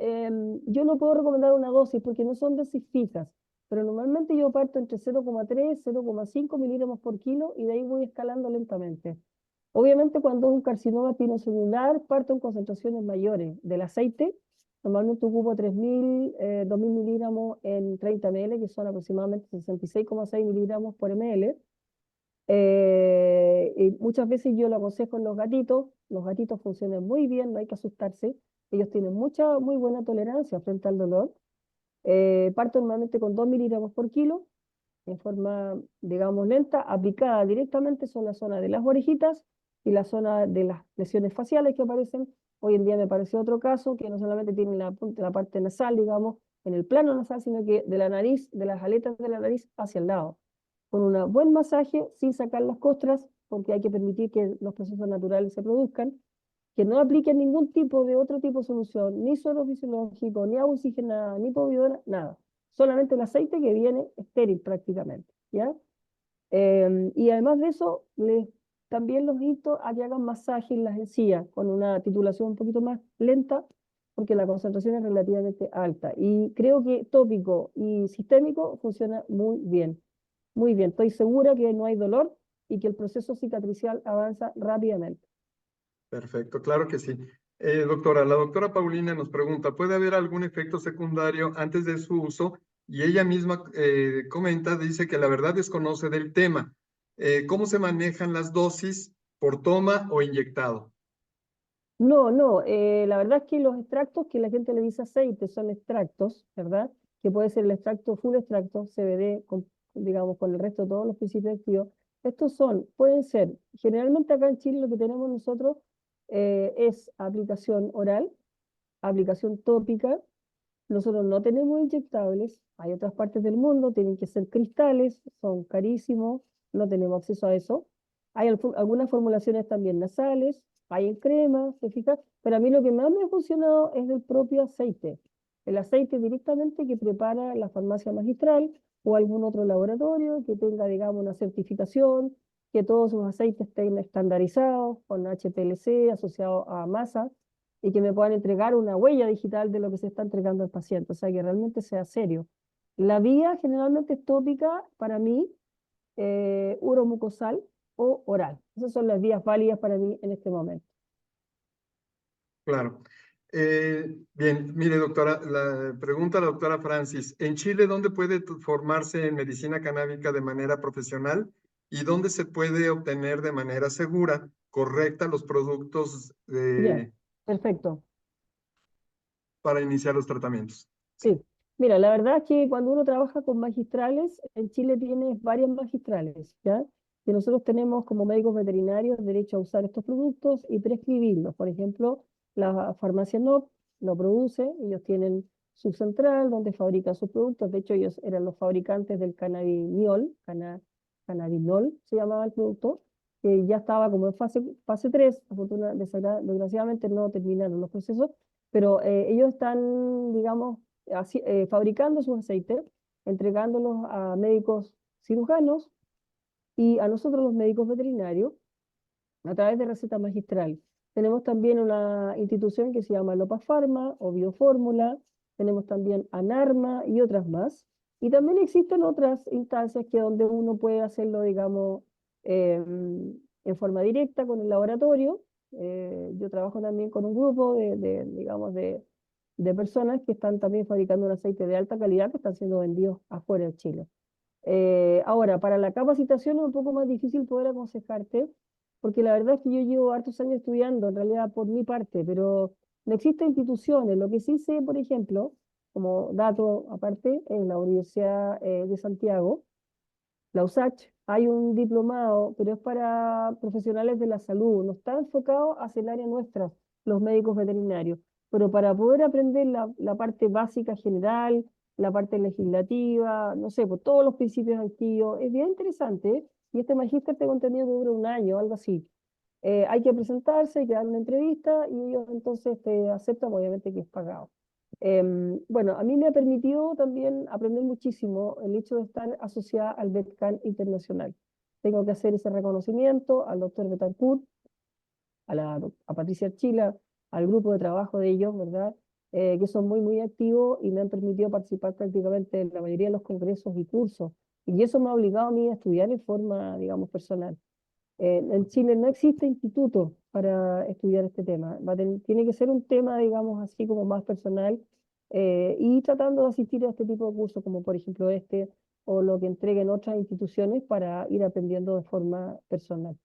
yo no puedo recomendar una dosis porque no son dosis fijas, pero normalmente yo parto entre 0,3, 0,5 miligramos por kilo y de ahí voy escalando lentamente. Obviamente cuando es un carcinoma pineocelular parto en concentraciones mayores del aceite. Normalmente ocupo 2.000 miligramos en 30 ml, que son aproximadamente 66,6 miligramos por ml. Y muchas veces yo lo aconsejo en los gatitos funcionan muy bien, no hay que asustarse, ellos tienen muy buena tolerancia frente al dolor. Parto normalmente con 2 miligramos por kilo, en forma, digamos, lenta, aplicada directamente sobre la zona de las orejitas y la zona de las lesiones faciales que aparecen. Hoy en día me parece otro caso que no solamente tiene la parte nasal, digamos, en el plano nasal, sino que de la nariz, de las aletas de la nariz hacia el lado con un buen masaje sin sacar las costras, porque hay que permitir que los procesos naturales se produzcan, que no apliquen ningún tipo de otro tipo de solución, ni suero fisiológico, ni agua oxigenada, ni povidona, nada. Solamente el aceite que viene estéril prácticamente, ¿ya? Y además de eso, también los invito a que hagan masaje en las encías con una titulación un poquito más lenta, porque la concentración es relativamente alta. Y creo que tópico y sistémico funciona muy bien. Muy bien, estoy segura que no hay dolor y que el proceso cicatricial avanza rápidamente. Perfecto, claro que sí. Doctora, la doctora Paulina nos pregunta, ¿puede haber algún efecto secundario antes de su uso? Y ella misma comenta, dice que la verdad desconoce del tema. ¿Cómo se manejan las dosis por toma o inyectado? No, no, la verdad es que los extractos que la gente le dice aceite son extractos, ¿verdad? Que puede ser el extracto full extracto, CBD, digamos, con el resto de todos los principios activos. Estos pueden ser, generalmente acá en Chile lo que tenemos nosotros es aplicación oral, aplicación tópica. Nosotros no tenemos inyectables, hay otras partes del mundo, tienen que ser cristales, son carísimos, no tenemos acceso a eso. Hay algunas formulaciones también nasales, hay en crema, ¿se fija? Pero a mí lo que más me ha funcionado es el propio aceite. El aceite directamente que prepara la farmacia magistral o algún otro laboratorio que tenga, digamos, una certificación, que todos sus aceites estén estandarizados con HPLC asociado a masa y que me puedan entregar una huella digital de lo que se está entregando al paciente, o sea, que realmente sea serio. La vía generalmente es tópica para mí, uromucosal o oral. Esas son las vías válidas para mí en este momento. Claro. Bien, mire, doctora, la pregunta a la doctora Francis, ¿en Chile dónde puede formarse en medicina canábica de manera profesional y dónde se puede obtener de manera segura, correcta, los productos Ya, perfecto. para iniciar los tratamientos? Sí. Sí. Mira, la verdad es que cuando uno trabaja con magistrales, en Chile tienes varias magistrales, ¿ya? Que nosotros tenemos como médicos veterinarios derecho a usar estos productos y prescribirlos. Por ejemplo, la farmacia NOP lo produce, ellos tienen su central donde fabrican sus productos. De hecho, ellos eran los fabricantes del cannabinol, cannabinol se llamaba el producto, que ya estaba como en fase 3. Desgraciadamente no terminaron los procesos, pero ellos están, digamos, fabricando sus aceites, entregándolos a médicos cirujanos y a nosotros los médicos veterinarios a través de receta magistral. Tenemos también una institución que se llama Lopa Pharma o Biofórmula, tenemos también Anarma y otras más. Y también existen otras instancias que donde uno puede hacerlo, digamos, en forma directa con el laboratorio. Yo trabajo también con un grupo digamos, de personas que están también fabricando un aceite de alta calidad que están siendo vendidos afuera de Chile. Ahora, para la capacitación es un poco más difícil poder aconsejarte, porque la verdad es que yo llevo hartos años estudiando, en realidad por mi parte, pero no existen instituciones. Lo que sí sé, por ejemplo, como dato aparte, en la Universidad de Santiago, la USACH, hay un diplomado, pero es para profesionales de la salud, no está enfocado hacia el área nuestra, los médicos veterinarios, pero para poder aprender la parte básica general, la parte legislativa, no sé, por todos los principios activos, es bien interesante, ¿eh? Y este magíster de contenido dura un año, algo así. Hay que presentarse, hay que dar una entrevista y ellos entonces te aceptan, obviamente que es pagado. Bueno, a mí me ha permitido también aprender muchísimo el hecho de estar asociada al VETCAN Internacional. Tengo que hacer ese reconocimiento al doctor Betancourt, a Patricia Archila, al grupo de trabajo de ellos, ¿verdad? Que son muy, muy activos y me han permitido participar prácticamente en la mayoría de los congresos y cursos. Y eso me ha obligado a mí a estudiar en forma, digamos, personal. En Chile no existe instituto para estudiar este tema. Tiene que ser un tema, digamos, así como más personal y tratando de asistir a este tipo de cursos, como por ejemplo este, o lo que entreguen otras instituciones para ir aprendiendo de forma personal.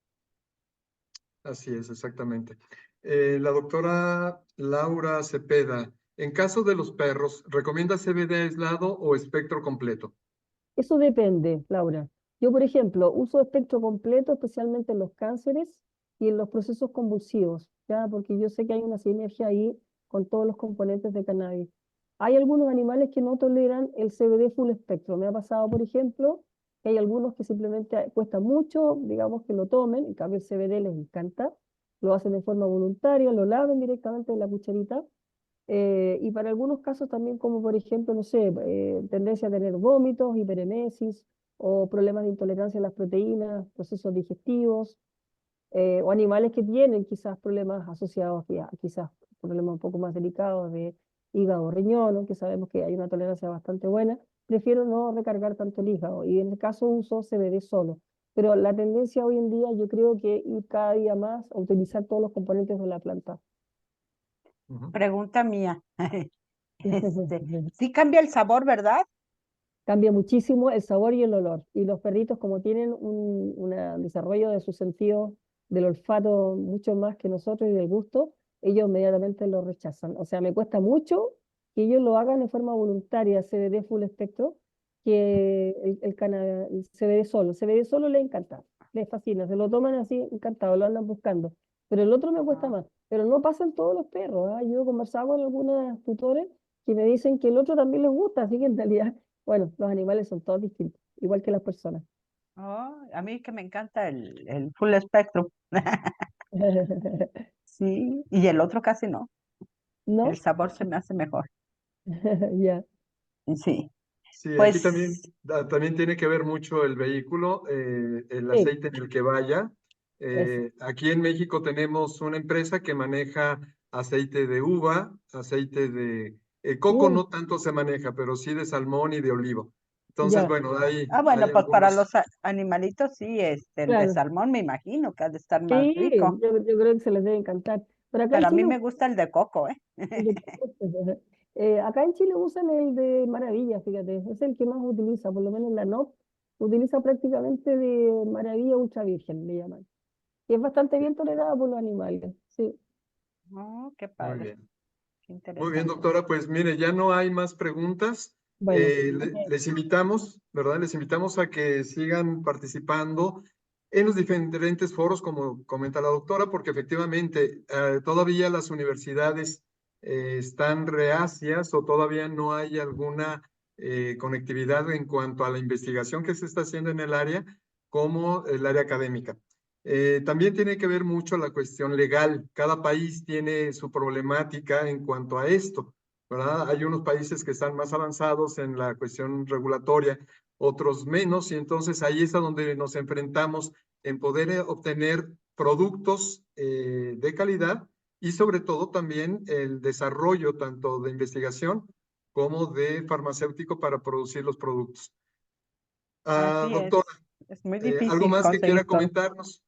Así es, exactamente. La doctora Laura Cepeda, en caso de los perros, ¿recomienda CBD aislado o espectro completo? Eso depende, Laura. Yo, por ejemplo, uso espectro completo, especialmente en los cánceres y en los procesos convulsivos, ¿ya? Porque yo sé que hay una sinergia ahí con todos los componentes de cannabis. Hay algunos animales que no toleran el CBD full espectro. Me ha pasado, por ejemplo, que hay algunos que simplemente cuesta mucho, digamos, que lo tomen, en cambio el CBD les encanta, lo hacen de forma voluntaria, lo laven directamente en la cucharita y para algunos casos también, como por ejemplo, no sé, tendencia a tener vómitos, hiperemesis o problemas de intolerancia a las proteínas, procesos digestivos, o animales que tienen quizás problemas asociados a quizás problemas un poco más delicados de hígado o riñón, ¿no? Que sabemos que hay una tolerancia bastante buena, prefiero no recargar tanto el hígado y en el caso uso CBD solo. Pero la tendencia hoy en día yo creo que ir cada día más a utilizar todos los componentes de la planta. Pregunta mía. Sí cambia el sabor, ¿verdad? Cambia muchísimo el sabor y el olor. Y los perritos, como tienen un desarrollo de sus sentidos del olfato mucho más que nosotros y del gusto, ellos inmediatamente lo rechazan. O sea, me cuesta mucho que ellos lo hagan de forma voluntaria, CBD full espectro, que el CBD solo. El CBD solo les encanta, les fascina, se lo toman así encantado, lo andan buscando. Pero el otro me cuesta más. Pero no pasan todos los perros, ¿ah? Yo he conversado con algunos tutores que me dicen que el otro también les gusta, así que en realidad bueno, los animales son todos distintos, igual que las personas. Oh, a mí que me encanta el full spectrum. Sí, y el otro casi no. El ¿No? sabor se me hace mejor. Ya. Sí, Sí, aquí también, pues también tiene que ver mucho el vehículo, el Sí, aceite en el que vaya. eso. Aquí en México tenemos una empresa que maneja aceite de uva, aceite de coco Mm, no tanto se maneja, pero sí de salmón y de olivo. Entonces, ya, bueno, hay bueno, pues para algunos. los animalitos sí, el de claro. salmón me imagino que ha de estar más Sí, rico, yo creo que se les debe encantar. Pero acá en pero a mí Chile, me gusta el de coco, ¿eh? acá en Chile usan el de Maravilla, fíjate, es el que más utiliza, por lo menos la NOP utiliza prácticamente de Maravilla Ultra Virgen, le llaman. Y es bastante bien tolerada por los animales, sí. Oh, qué Muy padre, bien. qué Muy bien, interesante. doctora. Pues mire, ya no hay más preguntas. Bueno, Les invitamos, ¿verdad? Les invitamos a que sigan participando en los diferentes foros, como comenta la doctora, porque efectivamente todavía las universidades están reacias o todavía no hay alguna conectividad en cuanto a la investigación que se está haciendo en el área como el área académica. También tiene que ver mucho la cuestión legal. Cada país tiene su problemática en cuanto a esto, ¿verdad? Hay unos países que están más avanzados en la cuestión regulatoria, otros menos, y entonces ahí es a donde nos enfrentamos en poder obtener productos de calidad y sobre todo también el desarrollo tanto de investigación como de farmacéutico para producir los productos. Así Doctora, es muy ¿algo difícil más que quiera conseguir todo. comentarnos?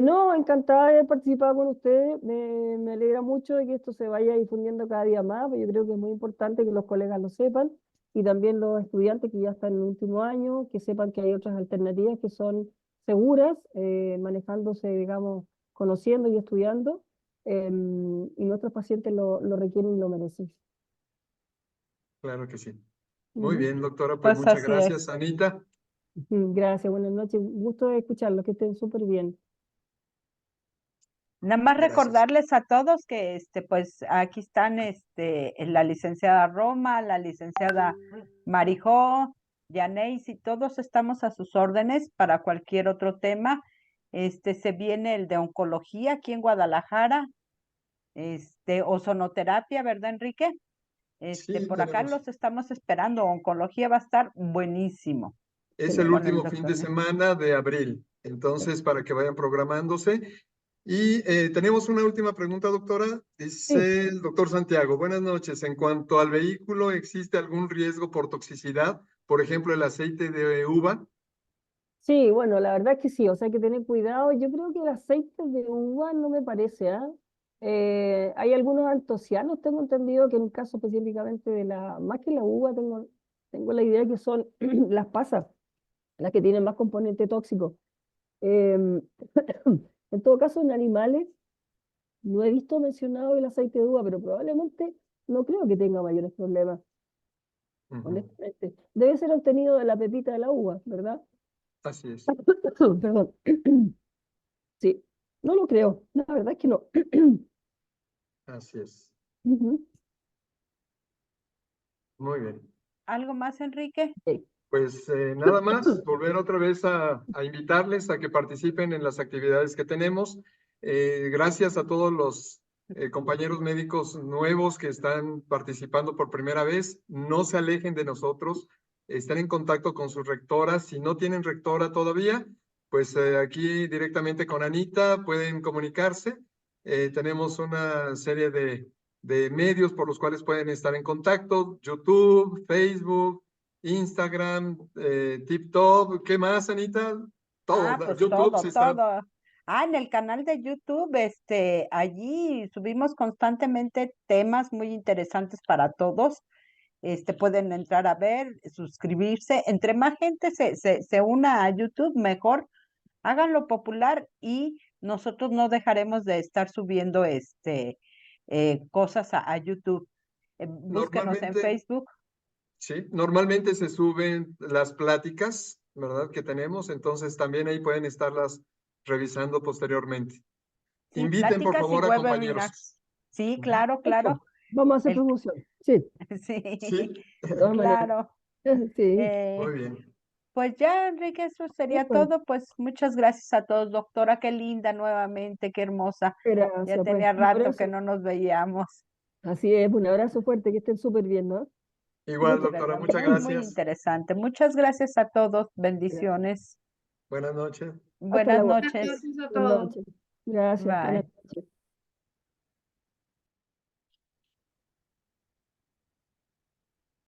No, encantada de haber participado con ustedes. Me alegra mucho de que esto se vaya difundiendo cada día más, porque yo creo que es muy importante que los colegas lo sepan y también los estudiantes que ya están en el último año, que sepan que hay otras alternativas que son seguras, manejándose, digamos, conociendo y estudiando, y nuestros pacientes lo requieren y lo merecen. Claro que sí. Muy Ujú. bien, doctora, pues Pues muchas así gracias. es. Anita, Gracias, buenas noches. Un gusto de escucharlos, que estén súper bien. Nada más gracias. recordarles a todos que pues aquí están la licenciada Roma, la licenciada Marijó, Yaneis y todos estamos a sus órdenes para cualquier otro tema. Se viene el de oncología aquí en Guadalajara, ozonoterapia, ¿verdad, Enrique? Sí, Por acá tenemos. los estamos esperando. Oncología va a estar buenísimo Es el con el último fin doctor. de semana de abril, entonces para que vayan programándose. Y tenemos una última pregunta, doctora. Sí. Dice el doctor Santiago, buenas noches. En cuanto al vehículo, ¿existe algún riesgo por toxicidad? Por ejemplo, el aceite de uva. Sí, bueno, la verdad es que sí, o sea, hay que tener cuidado. Yo creo que el aceite de uva no me parece, ¿ah? Hay algunos antocianos, tengo entendido que en un caso específicamente más que la uva, tengo la idea que son las pasas, las que tienen más componente tóxico. Em, en todo caso, en animales, no he visto mencionado el aceite de uva, pero probablemente no creo que tenga mayores problemas, Ujú, honestamente. Debe ser obtenido de la pepita de la uva, ¿verdad? así es, Perdón. Sí, no lo creo, la verdad es que no. así es. Ujú. Muy bien. ¿Algo más, Enrique? Sí. Pues nada más, volver otra vez a invitarles a que participen en las actividades que tenemos. Gracias a todos los compañeros médicos nuevos que están participando por primera vez. No se alejen de nosotros, estén en contacto con sus rectoras. Si no tienen rectora todavía, pues aquí directamente con Anita pueden comunicarse. Tenemos una serie de medios por los cuales pueden estar en contacto: YouTube, Facebook, Instagram, TikTok. ¿Qué más, Anita? Todo, Pues YouTube sí todo, está. todo. En el canal de YouTube, allí subimos constantemente temas muy interesantes para todos. Pueden entrar a ver, suscribirse. Entre más gente se una a YouTube, mejor. Háganlo popular y nosotros no dejaremos de estar subiendo cosas a YouTube. Búsquenos en Normalmente, Facebook. sí, normalmente se suben las pláticas, ¿verdad? Que tenemos, entonces también ahí pueden estarlas revisando posteriormente. Sí, Inviten, por pláticas y favor, a compañeros. webinars. Sí, Ujú. claro, claro. Perfecto. Vamos a hacer El, promoción. Sí, Sí, sí, de todas maneras. claro. Sí, Eh, muy bien. pues ya, Enrique, eso sería pues, todo. Pues muchas gracias a todos, doctora. Qué linda nuevamente, qué hermosa. Ya gracias, pues. tenía Un rato que abrazo. no nos veíamos. Así es, un abrazo fuerte, que estén súper bien, ¿no? Igual, Muchas doctora, Pero muchas muy, muy gracias. interesante. Muchas gracias a todos. gracias. Luego. Buenas noches. Hasta Buenas luego. noches. Buenas noches. Gracias, buenas Bye. noches.